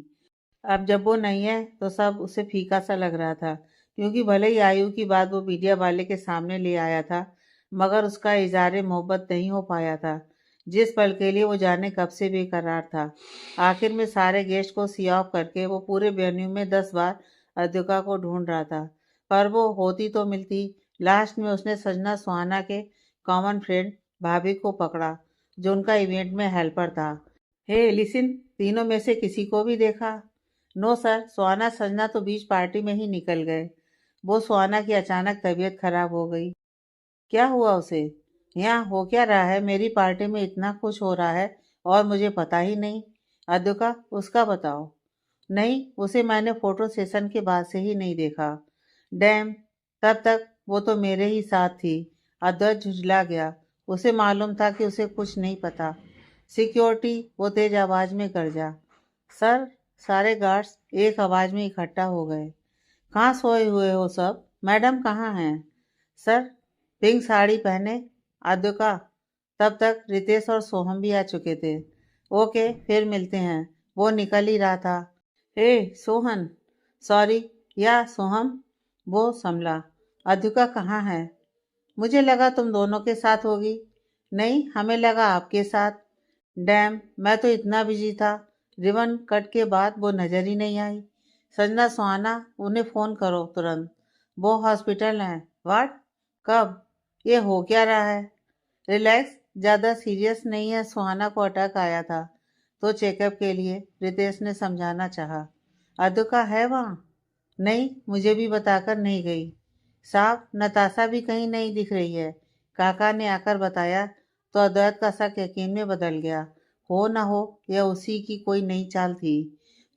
अब जब वो नहीं है तो सब उसे फीका सा लग रहा था क्योंकि भले ही आयु की बात वो मीडिया वाले के सामने ले आया था मगर उसका इजहार मोहब्बत नहीं हो पाया था जिस पल के लिए वो जाने कब से बेकरार था। आखिर में सारे गेस्ट को सी ऑफ करके वो पूरे वेन्यू में 10 बार अद्विका को ढूंढ रहा था पर वो होती तो मिलती। लास्ट में उसने सजना सुहाना के कॉमन फ्रेंड भाभी को पकड़ा जो उनका इवेंट में हेल्पर था। हे लिसन, तीनों में से किसी को भी देखा? नो सर, सुहाना सजना तो बीच पार्टी में ही निकल गए। वो सुहाना की अचानक तबीयत खराब हो गई। क्या हुआ उसे? यहाँ हो क्या रहा है? मेरी पार्टी में इतना कुछ हो रहा है और मुझे पता ही नहीं। अद्विका, उसका बताओ। नहीं, उसे मैंने फोटो सेशन के बाद से ही नहीं देखा। डैम, तब तक वो तो मेरे ही साथ थी। अद्वैत झुंझला गया। उसे मालूम था कि उसे कुछ नहीं पता। सिक्योरिटी, वो तेज आवाज में गरजा। सर, सारे गार्ड्स एक आवाज में इकट्ठा हो गए। कहाँ सोए हुए हो सब? मैडम कहाँ हैं? सर, पिंक साड़ी पहने अद्विका। तब तक रितेश और सोहम भी आ चुके थे। ओके, फिर मिलते हैं। वो निकल ही रहा था। हे सोहन, सॉरी। या सोहम, वो संभला। अद्विका कहाँ है? मुझे लगा तुम दोनों के साथ होगी। नहीं, हमें लगा आपके साथ। डैम, मैं तो इतना बिजी था। रिबन कट के बाद वो नजर ही नहीं आई। संजना सुहाना, उन्हें फ़ोन करो तुरंत। वो हॉस्पिटल हैं। व्हाट? कब? ये हो क्या रहा है? रिलैक्स, ज़्यादा सीरियस नहीं है। सुहाना को अटैक आया था तो चेकअप के लिए, रितेश ने समझाना चाहा। अद्विका है वहाँ? नहीं, मुझे भी बताकर नहीं गई। साहब, नताशा भी कहीं नहीं दिख रही है। काका ने आकर बताया तो अद्वैत का शक यकीन में बदल गया। हो न हो यह उसी की कोई नई चाल थी।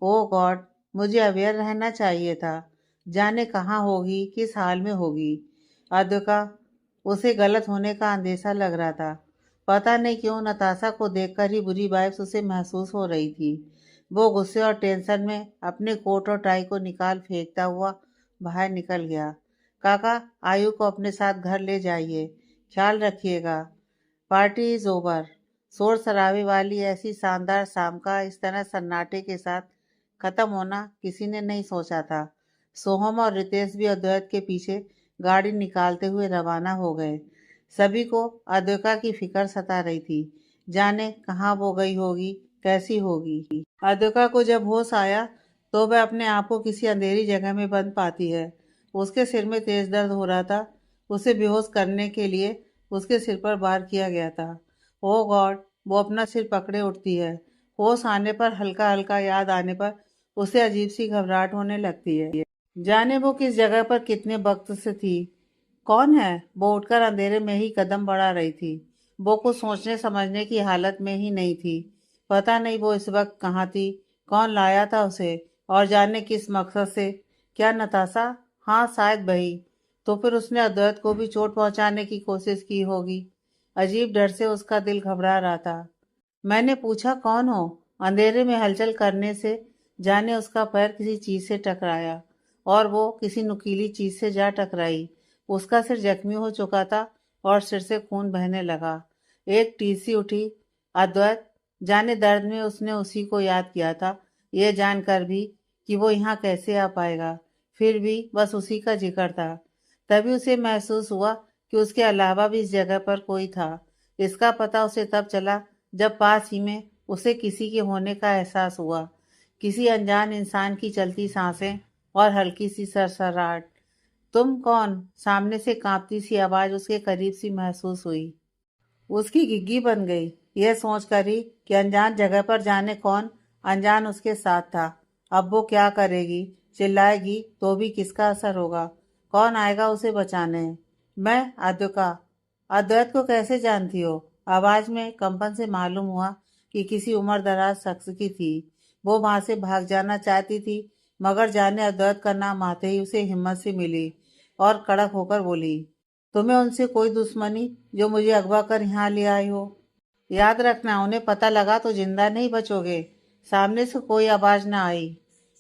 ओ गॉड, मुझे अवेयर रहना चाहिए था। जाने कहाँ होगी, किस हाल में होगी। अद्विका, उसे गलत होने का अंदेशा लग रहा था। पता नहीं क्यों नताशा को देखकर ही बुरी वाइब्स उसे महसूस हो रही थी। वो गुस्से और टेंशन में अपने कोट और टाई को निकाल फेंकता हुआ बाहर निकल गया। काका, आयु को अपने साथ घर ले जाइए। ख्याल रखिएगा। Party is over. शोर शराबे वाली ऐसी शानदार शाम का इस तरह सन्नाटे के साथ खत्म होना किसी ने नहीं सोचा था। सोहम और रितेश भी अद्वैत के पीछे गाड़ी निकालते हुए रवाना हो गए। सभी को अद्विका की फिक्र सता रही थी। जाने कहाँ वो गई होगी, कैसी होगी। अद्विका को जब होश आया तो वह अपने आप को किसी अंधेरी जगह में बंद पाती है। उसके सिर में तेज दर्द हो रहा था। उसे बेहोश करने के लिए उसके सिर पर वार किया गया था। ओ गॉड, वो अपना सिर पकड़े उठती है। होश आने पर हल्का हल्का याद आने पर उसे अजीब सी घबराहट होने लगती है। जाने वो किस जगह पर कितने वक्त से थी। कौन है? वो उठकर अंधेरे में ही कदम बढ़ा रही थी। वो कुछ सोचने समझने की हालत में ही नहीं थी। पता नहीं वो इस वक्त कहाँ थी, कौन लाया था उसे और जाने किस मकसद से। क्या नताशा? हाँ, शायद वही। तो फिर उसने अद्वैत को भी चोट पहुंचाने की कोशिश की होगी। अजीब डर से उसका दिल घबरा रहा था। मैंने पूछा कौन हो। अंधेरे में हलचल करने से जाने उसका पैर किसी चीज से टकराया और वो किसी नुकीली चीज से जा टकराई। उसका सिर जख्मी हो चुका था और सिर से खून बहने लगा। एक टीसी उठी। अद्वैत, जाने दर्द में उसने उसी को याद किया था, ये जानकर भी कि वो यहाँ कैसे आ पाएगा। फिर भी बस उसी का जिक्र था। तभी उसे महसूस हुआ कि उसके अलावा भी इस जगह पर कोई था। इसका पता उसे तब चला जब पास ही में उसे किसी के होने का एहसास हुआ। किसी अनजान इंसान की चलती सांसें और हल्की सी सरसराहट। तुम कौन? सामने से कांपती सी आवाज उसके करीब सी महसूस हुई। उसकी घिघी बन गई, यह सोचकर ही कि अनजान जगह पर जाने कौन अनजान उसके साथ था। अब वो क्या करेगी? चिल्लाएगी तो भी किसका असर होगा? कौन आएगा उसे बचाने? मैं अद्विका। अद्वैत को कैसे जानती हो? आवाज में कंपन से मालूम हुआ कि किसी उम्रदराज शख्स की थी। वो वहां से भाग जाना चाहती थी, मगर जाने अद्वैत का नाम आते ही उसे हिम्मत से मिली और कड़क होकर बोली, तुम्हें उनसे कोई दुश्मनी जो मुझे अगवा कर यहाँ ले आई हो? याद रखना, उन्हें पता लगा तो जिंदा नहीं बचोगे। सामने से कोई आवाज ना आई।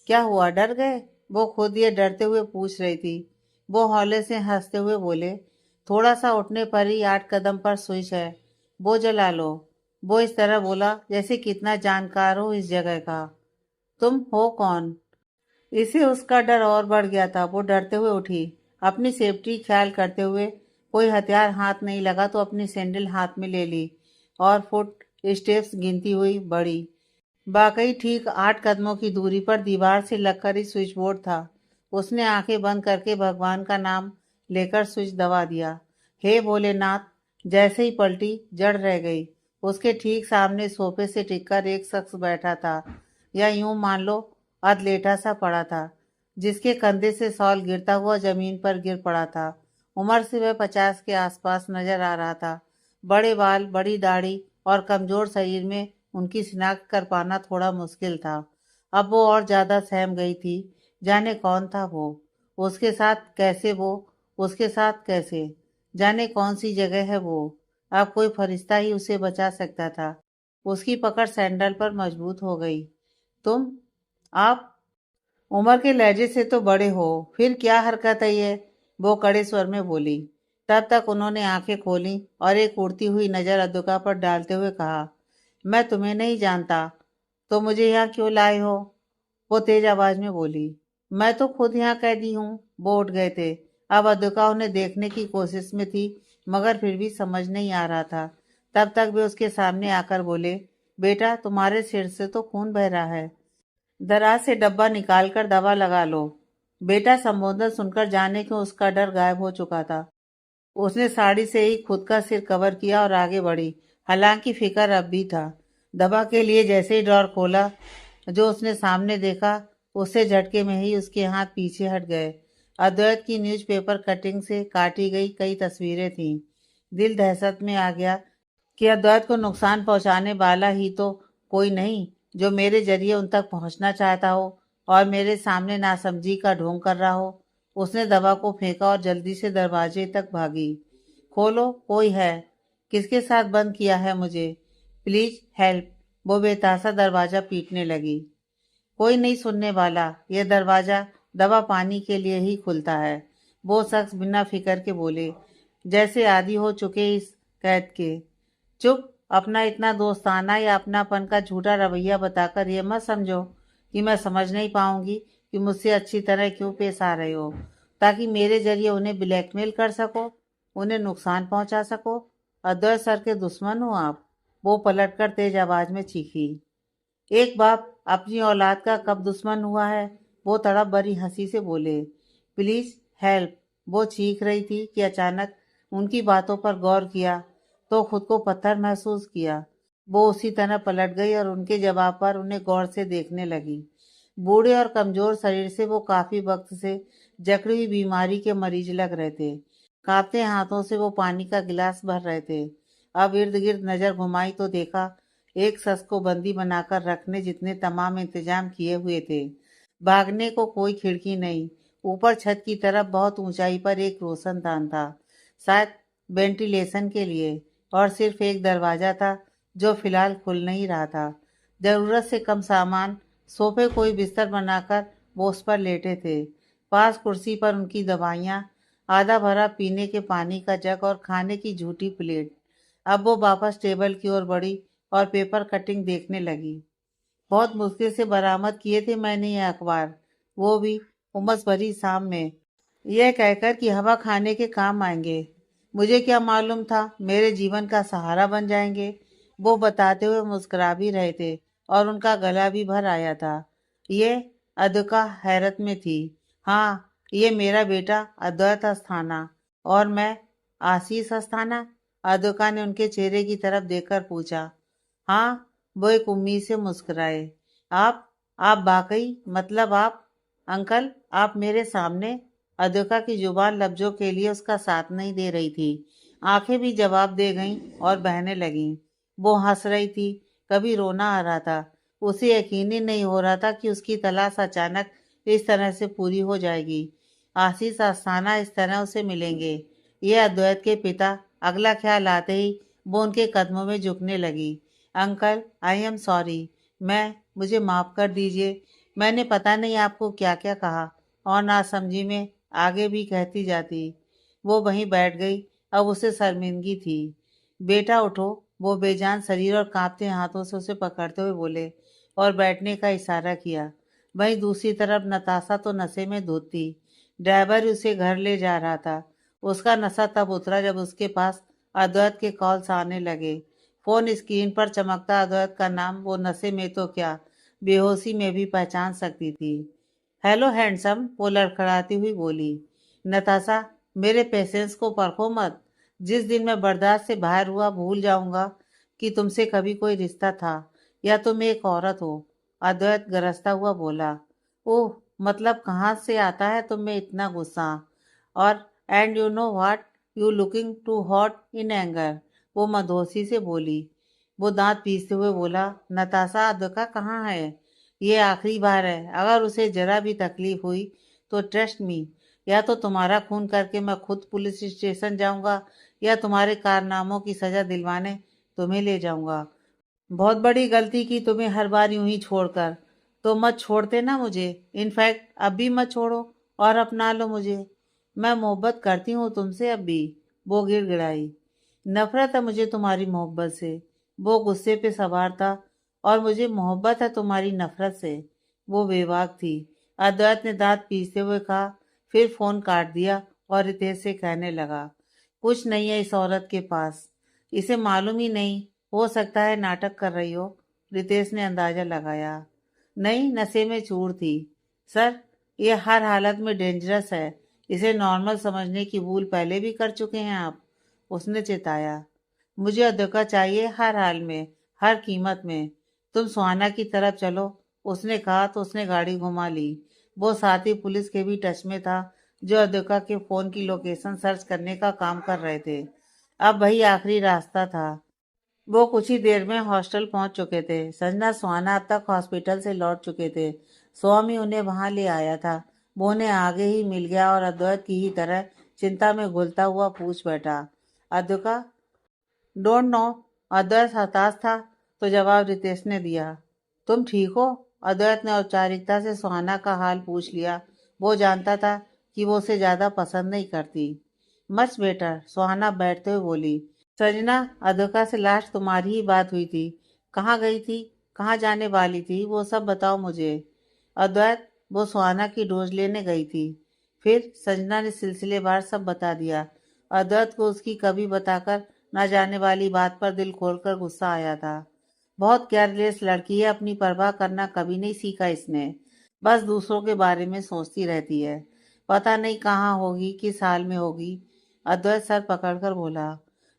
क्या हुआ, डर गए? वो खुद ये डरते हुए पूछ रही थी। वो हौले से हंसते हुए बोले, थोड़ा सा उठने पर ही 8 कदम पर स्विच है, वो जला लो। वो इस तरह बोला जैसे कितना जानकार हो इस जगह का। तुम हो कौन? इससे उसका डर और बढ़ गया था। वो डरते हुए उठी, अपनी सेफ्टी ख्याल करते हुए। कोई हथियार हाथ नहीं लगा तो अपनी सैंडल हाथ में ले ली और फुट स्टेप्स गिनती हुई बढ़ी। वाकई ठीक 8 कदमों की दूरी पर दीवार से लगकर ही स्विच बोर्ड था। उसने आंखें बंद करके भगवान का नाम लेकर स्विच दबा दिया। हे भोलेनाथ! जैसे ही पलटी, जड़ रह गई। उसके ठीक सामने सोफे से टिककर एक शख्स बैठा था, या यूं मान लो अधलेटा सा पड़ा था, जिसके कंधे से शॉल गिरता हुआ जमीन पर गिर पड़ा था। उम्र से वह 50 के आसपास नजर आ रहा था। बड़े बाल, बड़ी दाढ़ी और कमजोर शरीर में उनकी शिनाख्त कर पाना थोड़ा मुश्किल था। अब वो और ज्यादा सहम गई थी। जाने कौन था वो? उसके साथ कैसे वो? उसके साथ कैसे? जाने कौन सी जगह है वो? अब कोई फरिश्ता ही उसे बचा सकता था। उसकी पकड़ सैंडल पर मजबूत हो गई। तुम? आप? उम्र के लहजे से तो बड़े हो, फिर क्या हरकत है ये? वो कड़े स्वर में बोली। तब तक उन्होंने आंखें खोली और एक उड़ती हुई नजर अद्विका पर डालते हुए कहा, मैं तुम्हें नहीं जानता, तो मुझे यहाँ क्यों लाए हो? वो तेज आवाज में बोली, मैं तो खुद यहाँ कैदी हूँ। वो उठ गए थे। अब अद्विका उन्हें देखने की कोशिश में थी, मगर फिर भी समझ नहीं आ रहा था। तब तक वे उसके सामने आकर बोले, बेटा, तुम्हारे सिर से तो खून बह रहा है, दराज से डब्बा निकालकर दवा लगा लो। बेटा संबोधन सुनकर जाने क्यों उसका डर गायब हो चुका था। उसने साड़ी से ही खुद का सिर कवर किया और आगे बढ़ी। हालांकि फिक्र अब भी था। दवा के लिए जैसे ही ड्रॉर खोला, जो उसने सामने देखा, उससे झटके में ही उसके हाथ पीछे हट गए। अद्वैत की न्यूज़पेपर कटिंग से काटी गई कई तस्वीरें थीं। दिल दहशत में आ गया कि अद्वैत को नुकसान पहुंचाने वाला ही तो कोई नहीं, जो मेरे जरिए उन तक पहुंचना चाहता हो और मेरे सामने नासमझी का ढोंग कर रहा हो। उसने दवा को फेंका और जल्दी से दरवाजे तक भागी। खोलो, कोई है। किसके साथ बंद किया है मुझे? Please help. वो बेतासा दरवाजा पीटने लगी। कोई नहीं सुनने वाला। यह दरवाजा दवा पानी के लिए ही खुलता है। वो शख्स बिना फिक्र के बोले, जैसे आदी हो चुके इस कैद के। चुप। अपना इतना दोस्ताना या अपनापन का झूठा रवैया बताकर ये मत समझो कि मैं समझ नहीं पाऊंगी कि मुझसे अच्छी तरह क्यों पेश आ रहे हो, ताकि मेरे जरिए उन्हें ब्लैकमेल कर सको, उन्हें नुकसान पहुंचा सको। अद्वैत सर के दुश्मन हो आप? वो पलटकर तेज आवाज में चीखी। एक बाप अपनी औलाद का कब दुश्मन हुआ है? वो तड़प भरी हंसी से बोले, प्लीज हेल्प। वो चीख रही थी कि अचानक उनकी बातों पर गौर किया तो खुद को पत्थर महसूस किया। वो उसी तरह पलट गई और उनके जवाब पर उन्हें गौर से देखने लगी। बूढ़े और कमजोर शरीर से वो काफी वक्त से जकड़ी हुई बीमारी के मरीज लग रहे थे। कांपते हाथों से वो पानी का गिलास भर रहे थे। अब इर्द गिर्द नजर घुमाई तो देखा एक शख्स को बंदी बनाकर रखने जितने तमाम इंतजाम किए हुए थे। भागने को कोई खिड़की नहीं। ऊपर छत की तरफ बहुत ऊंचाई पर एक रोशनदान था, शायद वेंटिलेशन के लिए। और सिर्फ एक दरवाजा था जो फिलहाल खुल नहीं रहा था। जरूरत से कम सामान, सोफे कोई बिस्तर बनाकर वो उस पर लेटे थे। पास कुर्सी पर उनकी दवाइयाँ, आधा भरा पीने के पानी का जग और खाने की झूठी प्लेट। अब वो वापस टेबल की ओर बढ़ी और पेपर कटिंग देखने लगी। बहुत मुश्किल से बरामद किए थे मैंने ये अखबार, वो भी उमस भरी शाम में, यह कहकर कि हवा खाने के काम आएंगे। मुझे क्या मालूम था मेरे जीवन का सहारा बन जाएंगे। वो बताते हुए मुस्कुरा भी रहे थे और उनका गला भी भर आया था। ये अद्विका हैरत में थी। हाँ, ये मेरा बेटा अद्वैत अस्थाना। और मैं आशीष अस्थाना? अद्विका ने उनके चेहरे की तरफ देखकर पूछा। हाँ, वो एक उम्मीद से मुस्कुराए। आप वाकई, मतलब आप? अंकल, आप मेरे सामने? अद्विका की जुबान लफ्जों के लिए उसका साथ नहीं दे रही थी। आंखें भी जवाब दे गईं और बहने लगीं। वो हंस रही थी, कभी रोना आ रहा था। उसे यकीन ही नहीं हो रहा था कि उसकी तलाश अचानक इस तरह से पूरी हो जाएगी। आशीष अस्थाना इस तरह उसे मिलेंगे, ये अद्वैत के पिता। अगला ख्याल आते ही वो उनके कदमों में झुकने लगी। Uncle, I am sorry. मुझे माफ़ कर दीजिए। मैंने पता नहीं आपको क्या क्या कहा और नासमझी में आगे भी कहती जाती। वो वहीं बैठ गई। अब उसे शर्मिंदगी थी। बेटा उठो। वो बेजान शरीर और कांपते हाथों से उसे पकड़ते हुए बोले और बैठने का इशारा किया। वहीं दूसरी तरफ नताशा तो नशे में धुत थी। ड्राइवर उसे घर ले जा रहा था। उसका नशा तब उतरा जब उसके पास अद्वैत के कॉल्स आने लगे। फोन स्क्रीन पर चमकता अद्वैत का नाम वो नशे में तो क्या, बेहोशी में भी पहचान सकती थी। हेलो हैंडसम, वो लड़खड़ाती हुई बोली। नताशा, मेरे पेशेंस को परखो मत। जिस दिन मैं बर्दाश्त से बाहर हुआ भूल जाऊंगा कि तुमसे कभी कोई रिश्ता था या तुम एक औरत हो। अद्वैत गरजता हुआ बोला। ओह, मतलब कहाँ से आता है तुम में इतना गुस्सा? और and you know what, you looking too hot in anger, वो मदहोशी से बोली। वो दांत पीसते हुए बोला। नताशा, अद्विका कहाँ है? ये आखिरी बार है। अगर उसे जरा भी तकलीफ हुई तो ट्रस्ट मी, या तो तुम्हारा खून करके मैं खुद पुलिस स्टेशन जाऊंगा या तुम्हारे कारनामों की सजा दिलवाने तुम्हें ले जाऊंगा। बहुत बड़ी गलती की तुम्हें हर बार यूं ही छोड़कर। तो मत छोड़ते ना मुझे। इनफैक्ट अब भी मत छोड़ो और अपना लो मुझे। मैं मोहब्बत करती हूँ तुमसे अब भी, वो गिड़गिड़ाई। नफरत है मुझे तुम्हारी मोहब्बत से, वो गुस्से पे सवार था। और मुझे मोहब्बत है तुम्हारी नफरत से, वो बेबाक थी। अद्वैत ने दांत पीसते हुए कहा, फिर फोन काट दिया और रितेश से कहने लगा। कुछ नहीं है इस औरत के पास, इसे मालूम ही नहीं। हो सकता है नाटक कर रही हो, रितेश ने अंदाजा लगाया। नहीं, नशे में चूर थी। सर, ये हर हालत में डेंजरस है। इसे नॉर्मल समझने की भूल पहले भी कर चुके हैं आप, उसने चिताया। मुझे अद्विका चाहिए हर हाल में, हर कीमत में। तुम सुहाना की तरफ चलो, उसने कहा तो उसने गाड़ी घुमा ली। वो साथी पुलिस के भी टच में था जो अद्विका के फोन की लोकेशन सर्च करने का काम कर रहे थे। अब वही आखिरी रास्ता था। वो कुछ ही देर में हॉस्टल पहुंच चुके थे। संजना सुहाना अब तक हॉस्पिटल से लौट चुके थे। स्वामी उन्हें वहां ले आया था। वो उन्हें आगे ही मिल गया और अद्वैत की ही तरह चिंता में घुलता हुआ पूछ बैठा। अद्विका? डोंट नो, अद्वैत हताश था तो जवाब रितेश ने दिया। तुम ठीक हो? अद्वैत ने औपचारिकता से सुहाना का हाल पूछ लिया। वो जानता था कि वो उसे ज्यादा पसंद नहीं करती। मच बेटर, सुहाना बैठते हुए बोली। संजना, अद्विका से लास्ट तुम्हारी ही बात हुई थी। कहाँ गई थी, कहाँ जाने वाली थी, वो सब बताओ मुझे। अद्वैत, वो सुहाना की डोज लेने गई थी। फिर संजना ने सिलसिलेवार सब बता दिया। अद्वैत को उसकी कभी बताकर न जाने वाली बात पर दिल खोलकर गुस्सा आया था। बहुत केयरलेस लड़की है, अपनी परवाह करना कभी नहीं सीखा इसने। बस दूसरों के बारे में सोचती रहती है। पता नहीं कहाँ होगी, किस हाल में होगी। अद्वैत सर पकड़कर बोला।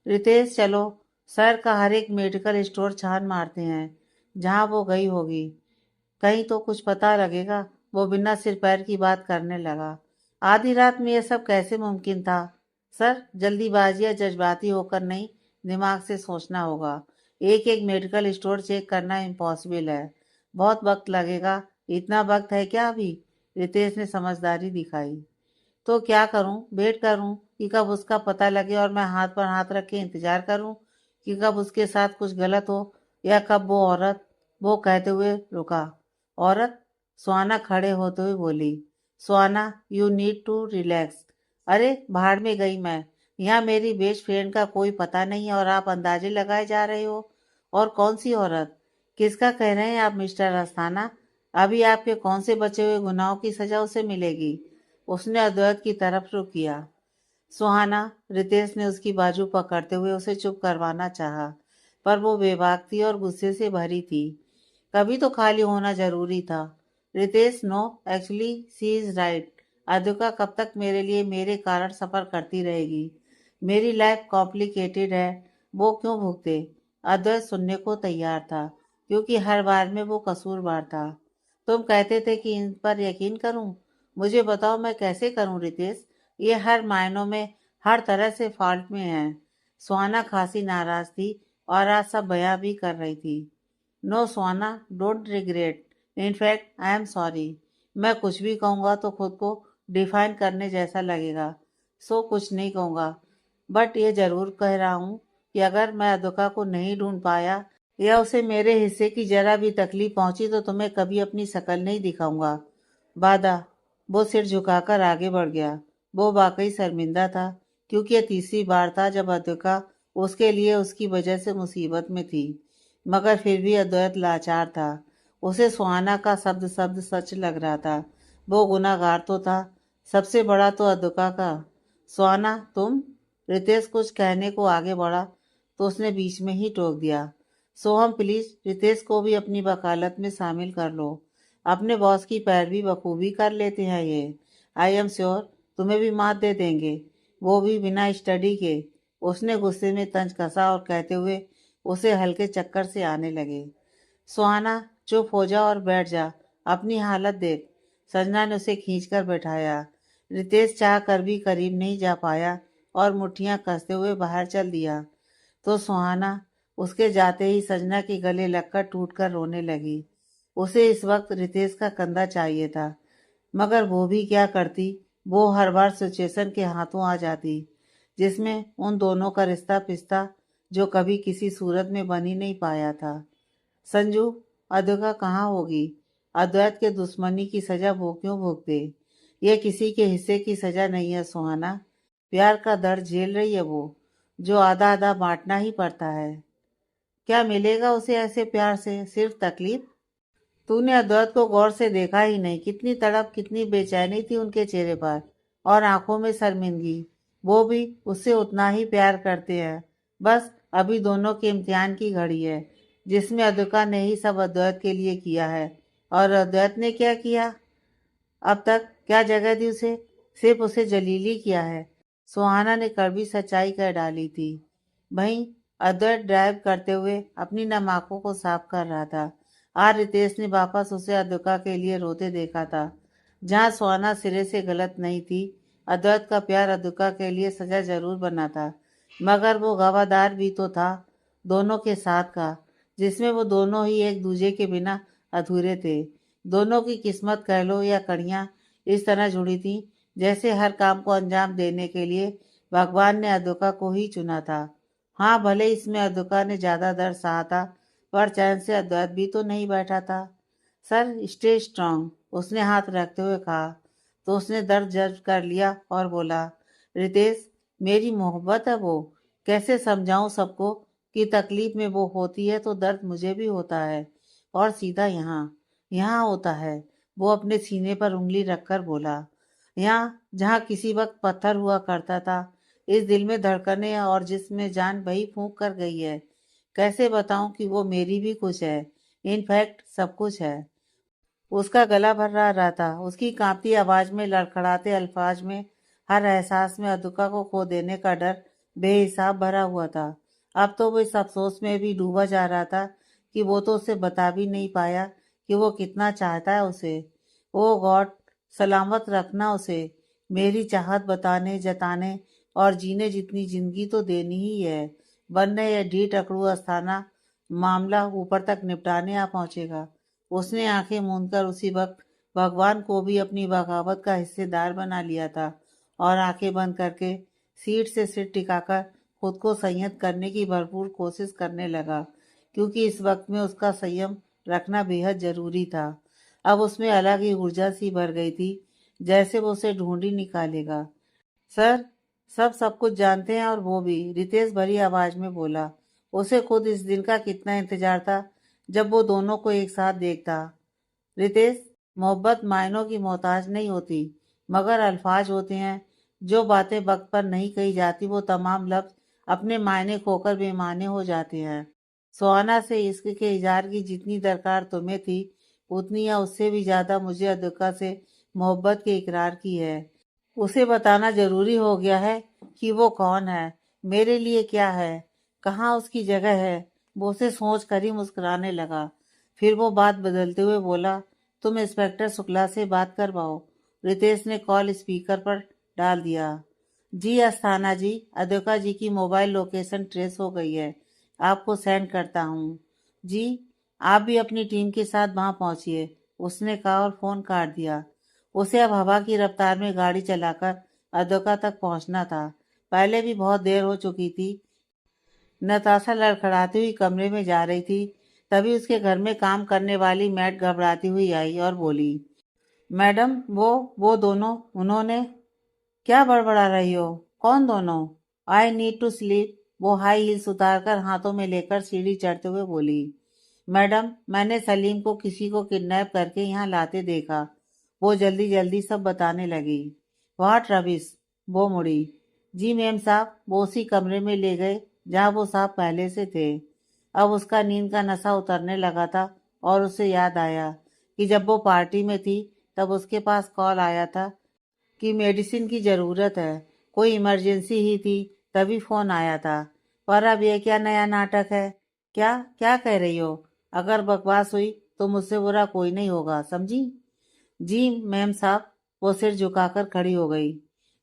रितेश, चलो। सर का हर एक मेडिकल स्टोर छान मारते हैं जहाँ वो गई होगी। कहीं तो कुछ पता लगेगा। वो बिना सिर पैर की बात करने लगा। आधी रात में यह सब कैसे मुमकिन था? सर, जल्दीबाजी या जज्बाती होकर नहीं, दिमाग से सोचना होगा। एक एक मेडिकल स्टोर चेक करना इम्पॉसिबल है। बहुत वक्त लगेगा। इतना वक्त है क्या अभी? रितेश ने समझदारी दिखाई। तो क्या करूं, वेट करूं कि कब उसका पता लगे और मैं हाथ पर हाथ रख के इंतजार करूं कि कब उसके साथ कुछ गलत हो, या कब वो औरत। वो कहते हुए रुका। औरत? सुहाना खड़े होते हुए बोली। सुहाना, यू नीड टू रिलैक्स। अरे भाड़ में गई मैं। यहाँ मेरी बेस्ट फ्रेंड का कोई पता नहीं और आप अंदाजे लगाए जा रहे हो। और कौन सी औरत? किसका कह रहे हैं आप मिस्टर अस्थाना? अभी आपके कौन से बचे हुए गुनाहों की सजा उसे मिलेगी। उसने अद्वैत की तरफ रुख किया। सुहाना, रितेश ने उसकी बाजू पकड़ते हुए उसे चुप करवाना चाहा, पर वो बेबाक थी और गुस्से से भरी थी। कभी तो खाली होना जरूरी था। Ritesh, no, actually she is right. Advika कब तक मेरे लिए मेरे कारण सफर करती रहेगी? मेरी लाइफ कॉम्प्लिकेटेड है, वो क्यों भुगते? अद्वैत सुनने को तैयार था, क्योंकि हर बार में वो कसूरवार था। तुम कहते थे कि इन पर यकीन करूं। मुझे बताओ मैं कैसे करूं रितेश? ये हर मायनों में, हर तरह से फॉल्ट में है। सुहाना खासी नाराज थी और आज सब बयां भी कर रही थी। नो सोना, don't regret, in fact I am sorry. मैं कुछ भी कहूँगा तो खुद को डिफाइन करने जैसा लगेगा, सो कुछ नहीं कहूँगा। बट ये जरूर कह रहा हूँ कि अगर मैं अदुका को नहीं ढूंढ पाया या उसे मेरे हिस्से की जरा भी तकलीफ पहुंची तो तुम्हें कभी अपनी शक्ल नहीं दिखाऊंगा। वादा। वो सिर झुकाकर आगे बढ़ गया। वो वाकई शर्मिंदा था, क्योंकि ये तीसरी बार था जब अदुका उसके लिए उसकी वजह से मुसीबत में थी। मगर फिर भी अद्वैत लाचार था। उसे सुहाना का शब्द शब्द सच लग रहा था। वो गुनाहगार तो था, सबसे बड़ा तो अद्विका का। सुहाना, तुम? रितेश कुछ कहने को आगे बढ़ा तो उसने बीच में ही टोक दिया। सोहम, प्लीज रितेश को भी अपनी वकालत में शामिल कर लो। अपने बॉस की पैरवी बखूबी कर लेते हैं ये। आई एम श्योर तुम्हें भी मात दे देंगे, वो भी बिना स्टडी के। उसने गुस्से में तंज कसा और कहते हुए उसे हल्के चक्कर से आने लगे। सुहाना, चुप हो जा और बैठ जा, अपनी हालत देख। संजना ने उसे खींचकर बैठाया। रितेश चाह कर भी करीब नहीं जा पाया और मुट्ठियां कसते हुए बाहर चल दिया। तो सुहाना उसके जाते ही संजना के गले लगकर टूटकर रोने लगी। उसे इस वक्त रितेश का कंधा चाहिए था, मगर वो भी क्या करती। वो हर बार सिचुएशन के हाथों आ जाती, जिसमें उन दोनों का रिश्ता पिस्ता जो कभी किसी सूरत में बन ही नहीं पाया था। संजू, अद्विका कहाँ होगी? अद्वैत के दुश्मनी की सजा वो क्यों भोगते? ये किसी के हिस्से की सजा नहीं है सुहाना। प्यार का दर्द झेल रही है वो, जो आधा आधा बांटना ही पड़ता है। क्या मिलेगा उसे ऐसे प्यार से? सिर्फ तकलीफ। तूने अद्वैत को गौर से देखा ही नहीं, कितनी तड़प, कितनी बेचैनी थी उनके चेहरे पर, और आंखों में शर्मिंदगी। वो भी उससे उतना ही प्यार करते हैं। बस अभी दोनों के इम्तिहान की घड़ी है, जिसमें अद्विका ने ही सब अद्वैत के लिए किया है। और अद्वैत ने क्या किया अब तक? क्या जगह दी उसे? सिर्फ उसे जलीली किया है। सुहाना ने कड़वी सच्चाई कह डाली थी। वहीं अद्वैत ड्राइव करते हुए अपनी नम आंखों को साफ कर रहा था। आज रितेश ने वापस उसे अद्विका के लिए रोते देखा था। जहां सुहाना सिरे से गलत नहीं थी, अद्वैत का प्यार अद्विका के लिए सजा जरूर बना था, मगर वो गवादार भी तो था दोनों के साथ का, जिसमें वो दोनों ही एक दूजे के बिना अधूरे थे। दोनों की किस्मत कह लो या कड़ियाँ इस तरह जुड़ी थी, जैसे हर काम को अंजाम देने के लिए भगवान ने अद्विका को ही चुना था। हाँ, भले इसमें अद्विका ने ज्यादा दर्द सहा था, पर चैन से अद्वैत भी तो नहीं बैठा था। सर, स्टे स्ट्रांग, उसने हाथ रखते हुए कहा। तो उसने दर्द जब्त कर लिया और बोला, रितेश, मेरी मोहब्बत है वो। कैसे समझाऊं सबको कि तकलीफ में वो होती है तो दर्द मुझे भी होता है। और सीधा यहाँ यहाँ होता है। वो अपने सीने पर उंगली रखकर बोला, यहाँ जहाँ किसी वक्त पत्थर हुआ करता था। इस दिल में धड़कने और जिसमें जान वही फूंक कर गई है। कैसे बताऊं कि वो मेरी भी कुछ है, इनफैक्ट सब कुछ है। उसका गला भर्रा रहा था, उसकी कांपती आवाज में, लड़खड़ाते अल्फाज में, हर एहसास में अद्विका को खो देने का डर बेहिसाब भरा हुआ था। अब तो वो इस अफसोस में भी डूबा जा रहा था कि वो तो उसे बता भी नहीं पाया कि वो कितना चाहता है उसे। ओ गॉड, सलामत रखना उसे। मेरी चाहत बताने, जताने और जीने जितनी जिंदगी तो देनी ही है, वरना यह ढीठ अकड़ू अस्थाना मामला ऊपर तक निपटाने आ पहुंचेगा। उसने आंखें मूंदकर उसी वक्त भगवान को भी अपनी बगावत का हिस्सेदार बना लिया था और आंखें बंद करके सीट से सिर टिकाकर खुद को संयत करने की भरपूर कोशिश करने लगा, क्योंकि इस वक्त में उसका संयम रखना बेहद जरूरी था। अब उसमें अलग ही ऊर्जा सी भर गई थी, जैसे वो उसे ढूंढ ही निकालेगा। सर, सब कुछ जानते हैं और वो भी, रितेश भरी आवाज में बोला। उसे खुद इस दिन का कितना इंतजार था जब वो दोनों को एक साथ देखता। रितेश, मोहब्बत मायनों की मोहताज नहीं होती, मगर अल्फाज होते हैं। जो बातें वक्त पर नहीं कही जाती वो तमाम लफ्ज अपने मायने खोकर बेमाने हो जाते हैं। सुहाना से इश्क के इजहार की जितनी दरकार तुम्हें थी, उतनी या उससे भी ज्यादा मुझे अदुका से मोहब्बत के इकरार की है। उसे बताना जरूरी हो गया है कि वो कौन है, मेरे लिए क्या है, कहाँ उसकी जगह है। वो उसे सोच कर ही मुस्कुराने लगा। फिर वो बात बदलते हुए बोला, तुम इंस्पेक्टर शुक्ला से बात करवाओ। रितेश ने कॉल स्पीकर पर डाल दिया। जी अस्थाना जी, अद्विका जी की मोबाइल लोकेशन ट्रेस हो गई है, आपको सेंड करता हूँ। जी, आप भी अपनी टीम के साथ वहां पहुंचिए, उसने कहा और फोन काट दिया। उसे अब हवा की रफ्तार में गाड़ी चलाकर अद्विका तक पहुंचना था। पहले भी बहुत देर हो चुकी थी। नताशा लड़खड़ाती हुई कमरे में जा रही थी, तभी उसके घर में काम करने वाली मैड घबराती हुई आई और बोली, मैडम, वो दोनों, उन्होंने। क्या बड़बड़ा रही हो? कौन दोनों? आई नीड टू स्लीप, वो हाई हील्स उतारकर हाथों में लेकर सीढ़ी चढ़ते हुए बोली। मैडम, मैंने सलीम को किसी को किडनैप करके यहाँ लाते देखा, वो जल्दी जल्दी सब बताने लगी। व्हाट रबिश, वो मुड़ी। जी मैम साहब, वो उसी कमरे में ले गए जहाँ वो साहब पहले से थे। अब उसका नींद का नशा उतरने लगा था और उसे याद आया कि जब वो पार्टी में थी तब उसके पास कॉल आया था कि मेडिसिन की ज़रूरत है। कोई इमरजेंसी ही थी, तभी फ़ोन आया था। पर अब ये क्या नया नाटक है? क्या क्या कह रही हो? अगर बकवास हुई तो मुझसे बुरा कोई नहीं होगा, समझी? जी मैम साहब, वो सिर झुकाकर खड़ी हो गई।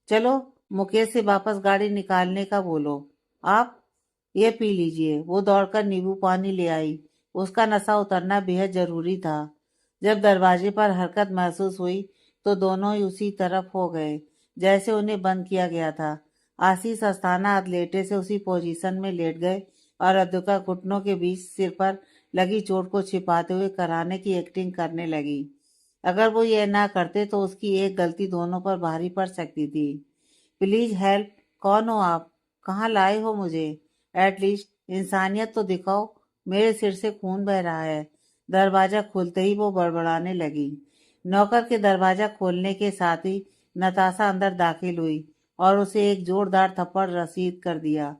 चलो, मुकेश से वापस गाड़ी निकालने का बोलो। आप ये पी लीजिए। वो दौड़कर नींबू पानी ले आई। उसका नशा उतरना बेहद जरूरी था। जब दरवाजे पर हरकत महसूस हुई तो दोनों ही उसी तरफ हो गए जैसे उन्हें बंद किया गया था। आशीष अस्थाना अधलेटे से उसी पोजीशन में लेट गए और अद्विका घुटनों के बीच सिर पर लगी चोट को छिपाते हुए कराने की एक्टिंग करने लगी। अगर वो ये ना करते तो उसकी एक गलती दोनों पर भारी पड़ सकती थी। प्लीज हेल्प, कौन हो आप? कहाँ लाए हो मुझे? एटलीस्ट इंसानियत तो दिखाओ, मेरे सिर से खून बह रहा है। दरवाजा खुलते ही वो बड़बड़ाने लगी। नौकर के दरवाजा खोलने के साथ ही नताशा अंदर दाखिल हुई और उसे एक जोरदार थप्पड़ रसीद कर दिया।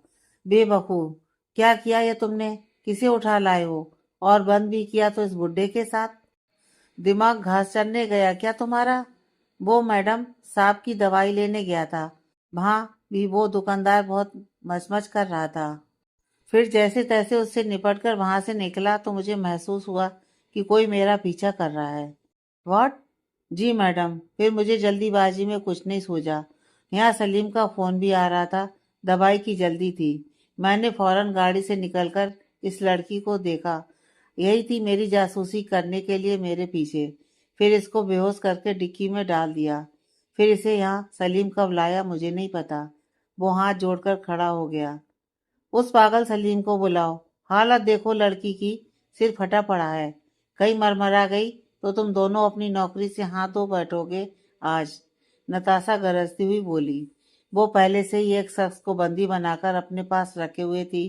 बेवकूफ, क्या किया ये तुमने? किसे उठा लाए हो? और बंद भी किया तो इस बुड्ढे के साथ? दिमाग घास चरने गया क्या तुम्हारा? वो मैडम साहब की दवाई लेने गया था, वहां भी वो दुकानदार बहुत मचमच कर रहा था। फिर जैसे तैसे उससे निपटकर वहां से निकला तो मुझे महसूस हुआ कि कोई मेरा पीछा कर रहा है। व्हाट? जी मैडम, फिर मुझे जल्दीबाजी में कुछ नहीं सूझा। यहाँ सलीम का फोन भी आ रहा था, दवाई की जल्दी थी। मैंने फौरन गाड़ी से निकलकर इस लड़की को देखा। यही थी मेरी जासूसी करने के लिए मेरे पीछे। फिर इसको बेहोश करके डिक्की में डाल दिया। फिर इसे यहाँ सलीम कब लाया मुझे नहीं पता। वो हाथ जोड़कर खड़ा हो गया। उस पागल सलीम को बुलाओ। हालत देखो लड़की की, सिर फटा पड़ा है। कहीं मरमरा गई तो तुम दोनों अपनी नौकरी से हाथ धो बैठोगे आज। नताशा गरजती हुई बोली। वो पहले से ही एक शख्स को बंदी बनाकर अपने पास रखे हुए थी।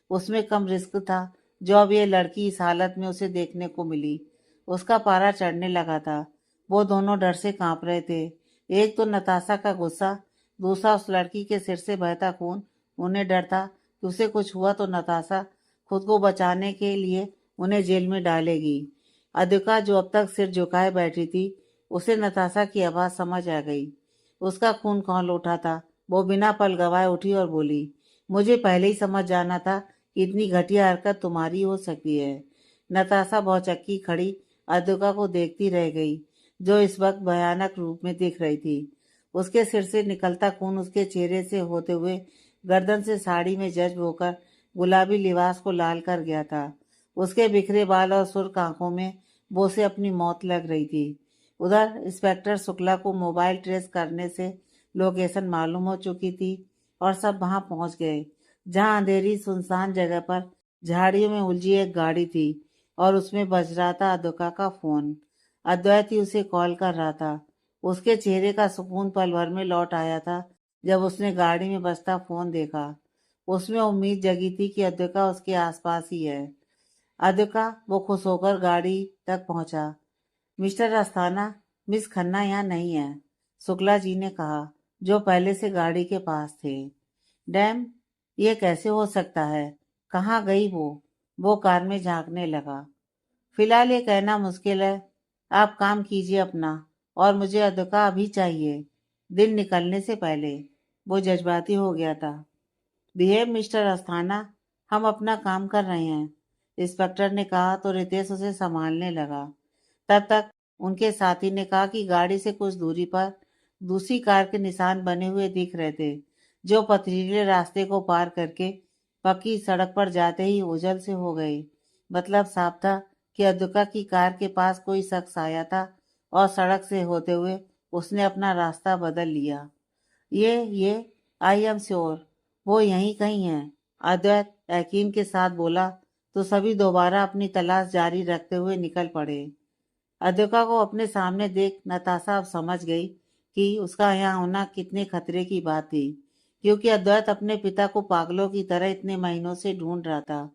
उसमें कम रिस्क था जो अब ये लड़की इस हालत में उसे देखने को मिली। उसका पारा चढ़ने लगा था। वो दोनों डर से कांप रहे थे। एक तो नताशा का गुस्सा, दूसरा उस लड़की के सिर से बहता खून। उन्हें डर था कि उसे कुछ हुआ तो नताशा खुद को बचाने के लिए उन्हें जेल में डालेगी। अद्विका जो अब तक सिर झुकाए बैठी थी, उसे नताशा की आवाज समझ आ गई। उसका खून खौल उठा था। वो बिना पल गवाए उठी और बोली, मुझे पहले ही समझ जाना था कि इतनी घटिया हरकत तुम्हारी हो सकती है। नताशा भौचक्की खड़ी अद्विका को देखती रह गई, जो इस वक्त भयानक रूप में दिख रही थी। उसके सिर से निकलता खून उसके चेहरे से होते हुए गर्दन से साड़ी में जज्ब होकर गुलाबी लिबास को लाल कर गया था। उसके बिखरे बाल और सुर्ख आंखों में वो से अपनी मौत लग रही थी। उधर इंस्पेक्टर शुक्ला को मोबाइल ट्रेस करने से लोकेशन मालूम हो चुकी थी और सब वहां पहुंच गए। जहां अंधेरी सुनसान जगह पर झाड़ियों में उलझी एक गाड़ी थी और उसमें बज रहा था अद्विका का फोन। अद्वैत ही उसे कॉल कर रहा था। उसके चेहरे का सुकून पल भर में लौट आया था जब उसने गाड़ी में बजता फोन देखा। उसमें उम्मीद जगी थी कि अद्विका उसके आसपास ही है। अद्विका, वो खुश होकर गाड़ी तक पहुंचा। मिस्टर अस्थाना, मिस खन्ना यहाँ नहीं है, शुक्ला जी ने कहा, जो पहले से गाड़ी के पास थे। डैम, ये कैसे हो सकता है? कहाँ गई वो कार में झांकने लगा। फिलहाल ये कहना मुश्किल है। आप काम कीजिए अपना, और मुझे अद्विका अभी चाहिए, दिन निकलने से पहले। वो जज्बाती हो गया था। बिहेव मिस्टर अस्थाना, हम अपना काम कर रहे हैं, इंस्पेक्टर ने कहा तो रितेश उसे संभालने लगा। तब तक उनके साथी ने कहा कि गाड़ी से कुछ दूरी पर दूसरी कार के निशान बने हुए दिख रहे थे, जो पथरीले रास्ते को पार करके पक्की सड़क पर जाते ही ओझल से हो गए। मतलब साफ था कि अद्विका की कार के पास कोई शख्स आया था और सड़क से होते हुए उसने अपना रास्ता बदल लिया। ये आई एम श्योर वो यहीं कहीं है, अद्वैत यकीन के साथ बोला। तो सभी दोबारा अपनी तलाश जारी रखते हुए निकल पड़े। अद्विका को अपने सामने देख नताशा अब समझ गई कि उसका यहाँ होना कितने खतरे की बात थी, क्योंकि अद्वैत अपने पिता को पागलों की तरह इतने महीनों से ढूंढ रहा था।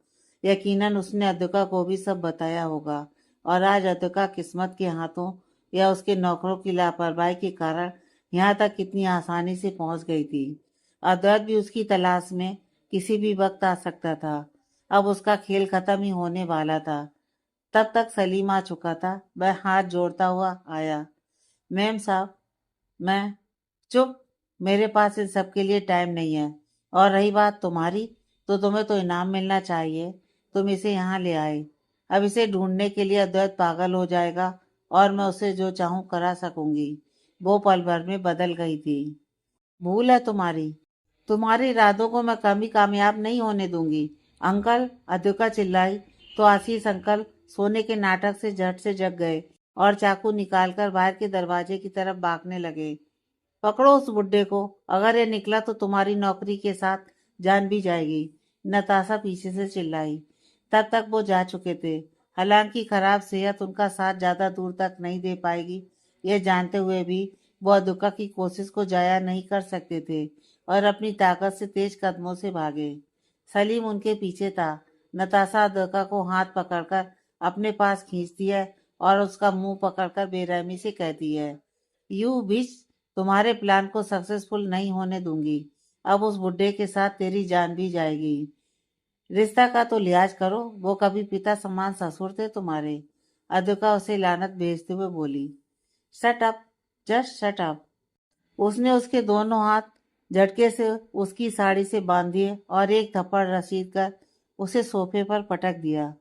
यकीनन उसने अद्विका को भी सब बताया होगा, और आज अद्विका किस्मत के हाथों या उसके नौकरों की लापरवाही के कारण यहाँ तक कितनी आसानी से पहुंच गई थी। अद्वैत भी उसकी तलाश में किसी भी वक्त आ सकता था। अब उसका खेल खत्म ही होने वाला था। तब तक सलीम आ चुका था। वह हाथ जोड़ता हुआ आया। मैम साहब, मैं चुप, मेरे पास इन सब के लिए टाइम नहीं है। और रही बात तुम्हारी, तो तुम्हें तो इनाम मिलना चाहिए। तुम इसे यहाँ ले आए। अब इसे ढूंढने के लिए अद्वैत पागल हो जाएगा, और मैं उसे जो चाहूँ करा सकूंगी। वो पल भर में बदल गई थी। भूल है तुम्हारी। तुम्हारे इरादों को मैं कभी कामयाब नहीं होने दूंगी। अंकल, अद्विका चिल्लाई तो आशीष अंकल सोने के नाटक से जग गए और चाकू निकालकर बाहर के दरवाजे की तरफ भागने लगे। पकड़ो उस बुड्ढे को, अगर ये निकला तो तुम्हारी नौकरी के साथ जान भी जाएगी, नताशा पीछे से चिल्लाई। तब तक वो जा चुके थे। हालांकि खराब सेहत उनका साथ ज्यादा दूर तक नहीं दे पाएगी, ये जानते हुए भी वो अद्विका की कोशिश को जाया नहीं कर सकते थे, और अपनी ताकत से तेज कदमों से भागे। सलीम उनके पीछे था। नताशा अद्विका को हाथ पकड़कर अपने पास खींचती है और उसका मुंह पकड़कर बेरहमी से कहती है, यू बिच, तुम्हारे प्लान को सक्सेसफुल नहीं होने दूंगी। अब उस बुड्ढे के साथ तेरी जान भी जाएगी। रिश्ता का तो लिहाज करो, वो कभी पिता समान ससुर थे तुम्हारे। अद्विका उसे लानत भेजते हुए बोली। Shut up, just shut up. उसने उसके दोनों हाथ झटके से उसकी साड़ी से बांध दिए और एक थप्पड़ रसीद कर उसे सोफे पर पटक दिया।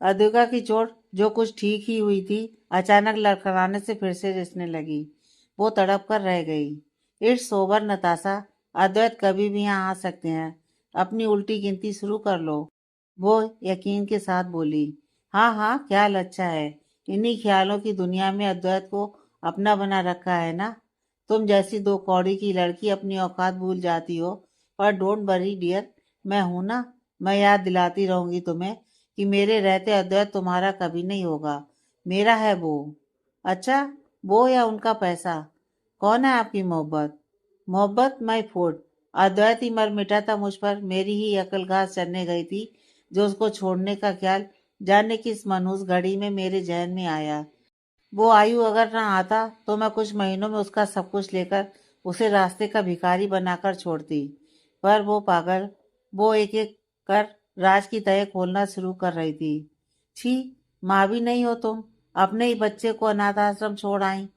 अद्विका की चोट, जो कुछ ठीक ही हुई थी, अचानक लड़खड़ाने से फिर से रिसने लगी। वो तड़प कर रह गई। इट्स ओवर नताशा, अद्वैत कभी भी यहाँ आ सकते हैं। अपनी उल्टी गिनती शुरू कर लो। वो यकीन के साथ बोली। हाँ हाँ, ख्याल अच्छा है। इन्हीं ख्यालों की दुनिया में अद्वैत को अपना बना रखा है ना। तुम जैसी दो कौड़ी की लड़की अपनी औकात भूल जाती हो। पर डोंट वरी डियर, मैं हूं ना। मैं याद दिलाती रहूंगी तुम्हें कि मेरे रहते अद्वैत तुम्हारा कभी नहीं होगा। मेरा है वो। अच्छा, वो या उनका पैसा? कौन है आपकी मोहब्बत? मोहब्बत माई फूड। अद्वैत ही मर मिटा था मुझ पर। मेरी ही अकल घास चढ़ने गई थी, जो उसको छोड़ने का ख्याल जाने किस मनहूस घड़ी में मेरे जहन में आया। वो आयु अगर ना आता तो मैं कुछ महीनों में उसका सब कुछ लेकर उसे रास्ते का भिखारी बनाकर छोड़ती। पर वो पागल, वो एक एक कर राज की तय खोलना शुरू कर रही थी। छी, माँ भी नहीं हो तुम, अपने ही बच्चे को अनाथ आश्रम छोड़ आई।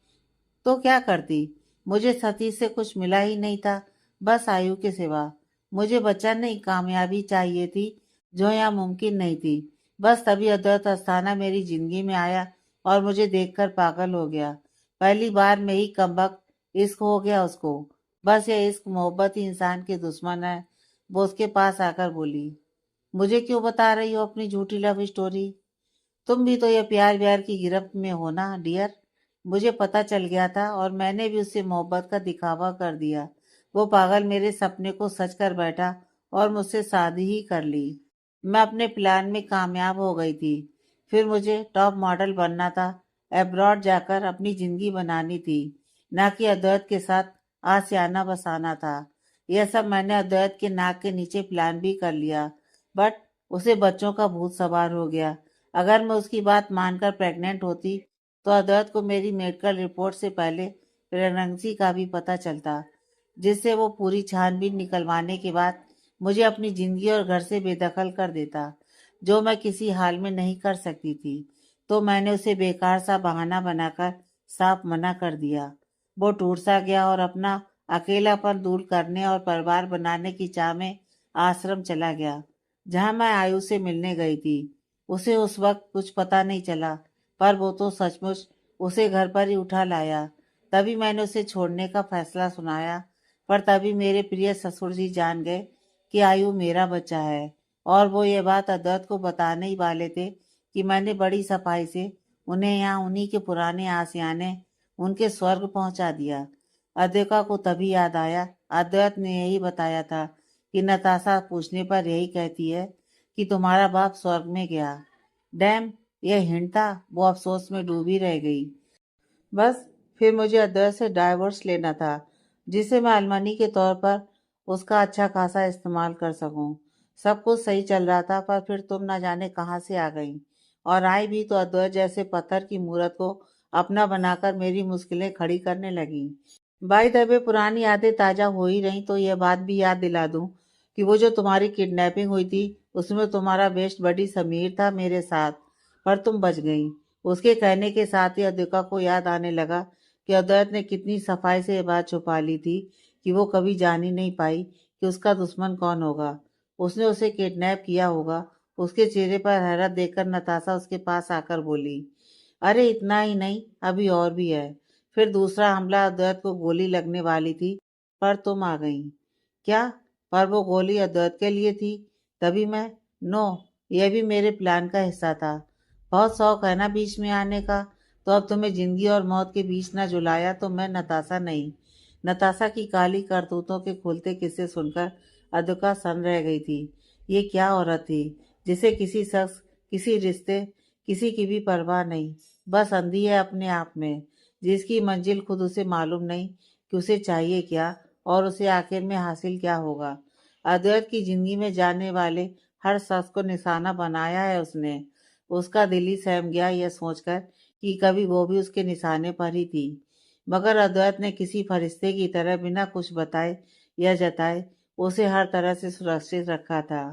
तो क्या करती? मुझे सतीश से कुछ मिला ही नहीं था, बस आयु के सिवा। मुझे बच्चा नहीं, कामयाबी चाहिए थी, जो यहाँ मुमकिन नहीं थी। बस तभी अद्वैत अस्थाना मेरी जिंदगी में आया और मुझे देखकर पागल हो गया। पहली बार में ही कमबख्त इश्क हो गया उसको। बस ये इश्क मोहब्बत ही इंसान के दुश्मन है। वो उसके पास आकर बोली। मुझे क्यों बता रही हो अपनी झूठी लव स्टोरी? तुम भी तो ये प्यार व्यार की गिरफ्त में हो ना डियर। मुझे पता चल गया था और मैंने भी उससे मोहब्बत का दिखावा कर दिया। वो पागल मेरे सपने को सच कर बैठा और मुझसे शादी ही कर ली। मैं अपने प्लान में कामयाब हो गई थी। फिर मुझे टॉप मॉडल बनना था, अब्रॉड जाकर अपनी जिंदगी बनानी थी, ना कि अद्वैत के साथ आसियाना बसाना था। यह सब मैंने अद्वैत के नाक के नीचे प्लान भी कर लिया, बट उसे बच्चों का भूत सवार हो गया। अगर मैं उसकी बात मानकर प्रेग्नेंट होती तो अद्वैत को मेरी मेडिकल रिपोर्ट से पहले प्रेगनेंसी का भी पता चलता, जिससे वो पूरी छानबीन निकलवाने के बाद मुझे अपनी जिंदगी और घर से बेदखल कर देता, जो मैं किसी हाल में नहीं कर सकती थी। तो मैंने उसे बेकार सा बहाना बनाकर साफ मना कर दिया। वो टूट सा गया और अपना अकेलापन दूर करने और परिवार बनाने की चाह में आश्रम चला गया, जहां मैं आयु से मिलने गई थी। उसे उस वक्त कुछ पता नहीं चला, पर वो तो सचमुच उसे घर पर ही उठा लाया। तभी मैंने उसे छोड़ने का फैसला सुनाया, पर तभी मेरे प्रिय ससुर जी जान गए कि आयु मेरा बच्चा है, और वो ये बात अद्वैत को बताने ही वाले थे कि मैंने बड़ी सफाई से उन्हें यहाँ उन्हीं के पुराने आशियाने, उनके स्वर्ग पहुंचा दिया। अद्विका को तभी याद आया, अद्वैत ने यही बताया था कि नताशा पूछने पर यही कहती है कि तुम्हारा बाप स्वर्ग में गया। डैम, यह हिंट था। वो अफसोस में डूबी रह गई। बस फिर मुझे अद्वैत से डाइवोर्स लेना था, जिसे मैं अलमनी के तौर पर उसका अच्छा खासा इस्तेमाल कर सकूं। सब कुछ सही चल रहा था, पर फिर तुम ना जाने कहां से आ गई, और आई भी तो अद्वैत जैसे पत्थर की मूरत को अपना बनाकर मेरी मुश्किलें खड़ी करने लगी। भाई दबे पुरानी यादें ताजा हो ही रही तो यह बात भी याद दिला दूं कि वो जो तुम्हारी किडनैपिंग हुई थी, उसमें तुम्हारा बेस्ट बडी समीर था मेरे साथ, पर तुम बच गई। उसके कहने के साथ ही अद्विका को याद आने लगा कि अद्वैत ने कितनी सफाई से ये बात छुपा ली थी कि वो कभी जान ही नहीं पाई कि उसका दुश्मन कौन होगा। उसने उसे किडनैप किया होगा। उसके चेहरे पर हैरत देखकर नताशा उसके पास आकर बोली, अरे इतना ही नहीं, अभी और भी है। फिर दूसरा हमला अद्वैत को गोली लगने वाली थी, पर तुम आ गई। क्या? पर वो गोली अद्वैत के लिए थी, तभी मैं? नो, यह भी मेरे प्लान का हिस्सा था। बहुत शौक है ना बीच में आने का, तो अब तुम्हें जिंदगी और मौत के बीच न जुलाया तो मैं नताशा नहीं। नताशा की काली करतूतों के खुलते किस्से सुनकर अद्विका सन रह गई थी। ये क्या औरत थी, जिसे किसी शख्स, किसी रिश्ते, किसी की भी परवाह नहीं, बस अंधी है अपने आप में, जिसकी मंजिल खुद उसे मालूम नहीं कि उसे चाहिए क्या और उसे आखिर में हासिल क्या होगा। अद्वैत की जिंदगी में जाने वाले हर शख्स को निशाना बनाया है उसने। उसका दिल ही सहम गया यह सोचकर कि कभी वो भी उसके निशाने पर ही थी। मगर अद्वैत ने किसी फरिश्ते की तरह बिना कुछ बताए या जताए उसे हर तरह से सुरक्षित रखा था।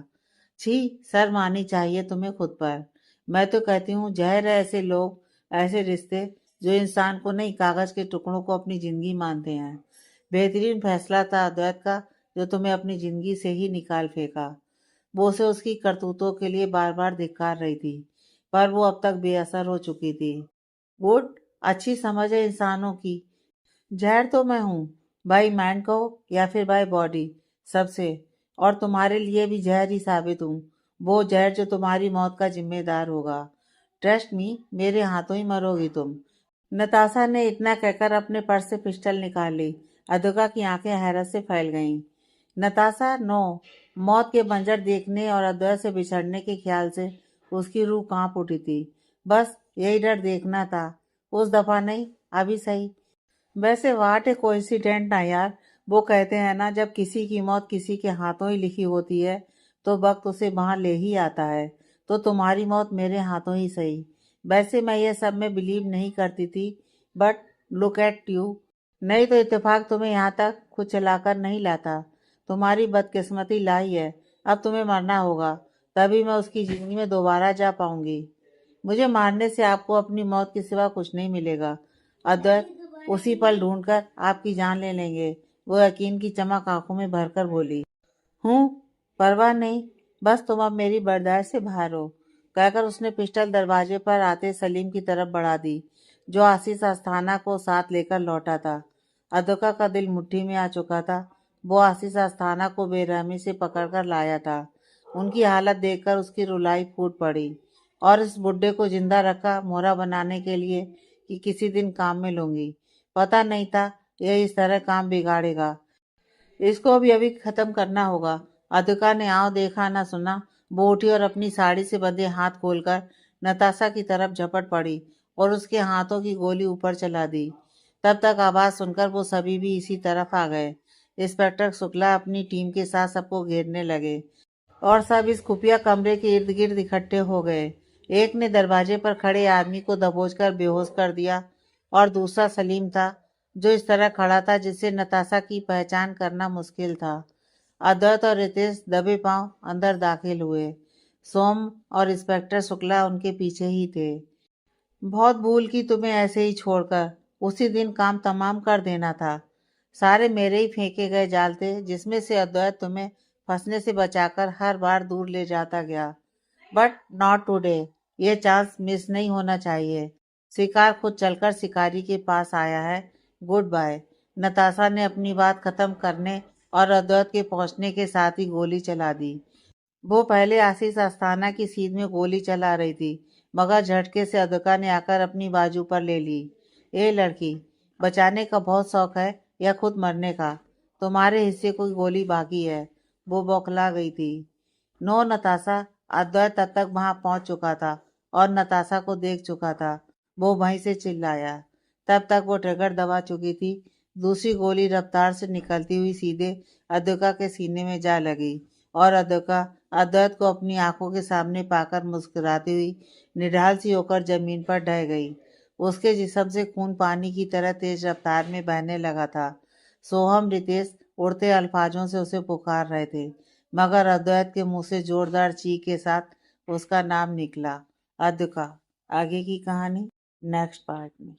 छी, शर्म आनी चाहिए तुम्हें खुद पर। मैं तो कहती हूँ जहर है ऐसे लोग, ऐसे रिश्ते जो इंसान को नहीं कागज के टुकड़ों को अपनी जिंदगी मानते हैं। बेहतरीन फैसला था अद्वैत का, जो तुम्हें अपनी जिंदगी से ही निकाल फेंका। वो उसे उसकी करतूतों के लिए बार बार धिक्कार रही थी, पर वो अब तक बेअसर हो चुकी थी। गुड, अच्छी समझ है इंसानों की। जहर तो मैं हूँ, बाई माइंड कहो या फिर बाई बॉडी, सबसे। और तुम्हारे लिए भी जहर ही साबित हूँ, वो जहर जो तुम्हारी मौत का जिम्मेदार होगा। ट्रस्ट मी, मेरे हाथों ही मरोगी तुम। नताशा ने इतना कहकर अपने पर्स से पिस्टल निकाल ली। अधुका की आंखें हैरत से फैल गईं। नताशा, नो। मौत के मंजर देखने और अद्वैत से बिछड़ने के ख्याल से उसकी रूह कांप उठी थी। बस यही डर देखना था, उस दफा नहीं, अभी सही। वैसे वाट ए कोइंसिडेंट ना यार। वो कहते हैं ना, जब किसी की मौत किसी के हाथों ही लिखी होती है तो वक्त उसे वहां ले ही आता है। तो तुम्हारी मौत मेरे हाथों ही सही। वैसे मैं ये सब में बिलीव नहीं करती थी, बट लुक एट यू। नहीं तो इत्तेफाक तुम्हें यहाँ तक खुद चलाकर नहीं लाता। तुम्हारी बदकिस्मती लाई है। अब तुम्हें मरना होगा, तभी मैं उसकी जिंदगी में दोबारा जा पाऊंगी। मुझे मारने से आपको अपनी मौत के सिवा कुछ नहीं मिलेगा। अद्वैत उसी पल ढूंढकर आपकी जान ले लेंगे। वो यकीन की चमक आंखों में भरकर बोली। हूँ, परवाह नहीं, बस तुम अब मेरी बर्दाश्त से बाहर हो, कहकर उसने पिस्टल दरवाजे पर आते सलीम की तरफ बढ़ा दी, जो आशीष अस्थाना को साथ लेकर लौटा था। अधोका का दिल मुट्ठी में आ चुका था। वो आशीष अस्थाना को बेरहमी से पकड़कर लाया था। उनकी हालत देखकर उसकी रुलाई फूट पड़ी, और इस बुड्ढे को जिंदा रखा मोहरा बनाने के लिए कि किसी दिन काम में लूंगी। पता नहीं था यह इस तरह काम बिगाड़ेगा। इसको अभी अभी खत्म करना होगा। अधुका ने आओ देखा ना सुना। वो उठी और अपनी साड़ी से बंधे हाथ खोलकर नताशा की तरफ झपट पड़ी और उसके हाथों की गोली ऊपर चला दी। तब तक आवाज सुनकर वो सभी भी इसी तरफ आ गए। इंस्पेक्टर शुक्ला अपनी टीम के साथ सबको घेरने लगे और सब इस खुफिया कमरे के इर्द गिर्द इकट्ठे हो गए। एक ने दरवाजे पर खड़े आदमी को दबोचकर बेहोश कर दिया और दूसरा सलीम था, जो इस तरह खड़ा था जिससे नताशा की पहचान करना मुश्किल था। अद्वैत और रितेश दबे पांव अंदर दाखिल हुए। सोम और इंस्पेक्टर शुक्ला उनके पीछे ही थे। बहुत भूल की तुम्हें ऐसे ही छोड़कर, उसी दिन काम तमाम कर देना था। सारे मेरे ही फेंके गए जाल थे, जिसमें से अद्वैत तुम्हें फंसने से बचाकर हर बार दूर ले जाता गया। But not today. ये चांस मिस नहीं होना चाहिए। शिकार खुद चलकर शिकारी के पास आया है। Good bye. नताशा ने अपनी बात खत्म करने और अद्वैत के पहुंचने के साथ ही गोली चला दी। वो पहले आशीष अस्थाना की सीध में गोली चला रही थी, मगर झटके से अद्विका ने आकर अपनी बाजू पर ले ली। ए लड़की, बचाने का बहुत शौक है या खुद मरने का? तुम्हारे हिस्से कोई गोली बाकी है। वो बौखला गई थी। नो नताशा। अद्वैत तब तक वहां पहुंच चुका था और नताशा को देख चुका था। वो वहीं से चिल्लाया। तब तक वो ट्रिगर दबा चुकी थी। दूसरी गोली रफ्तार से निकलती हुई सीधे अद्विका के सीने में जा लगी और अद्विका अद्वैत को अपनी आंखों के सामने पाकर मुस्कुराती हुई निढाल सी होकर जमीन पर ढह गई। उसके जिस्म से खून पानी की तरह तेज रफ्तार में बहने लगा था। सोहम, रितेश उड़ते अल्फाजों से उसे पुकार रहे थे, मगर अद्वैत के मुंह से जोरदार चीख के साथ उसका नाम निकला, अद्विका। आगे की कहानी नेक्स्ट पार्ट में।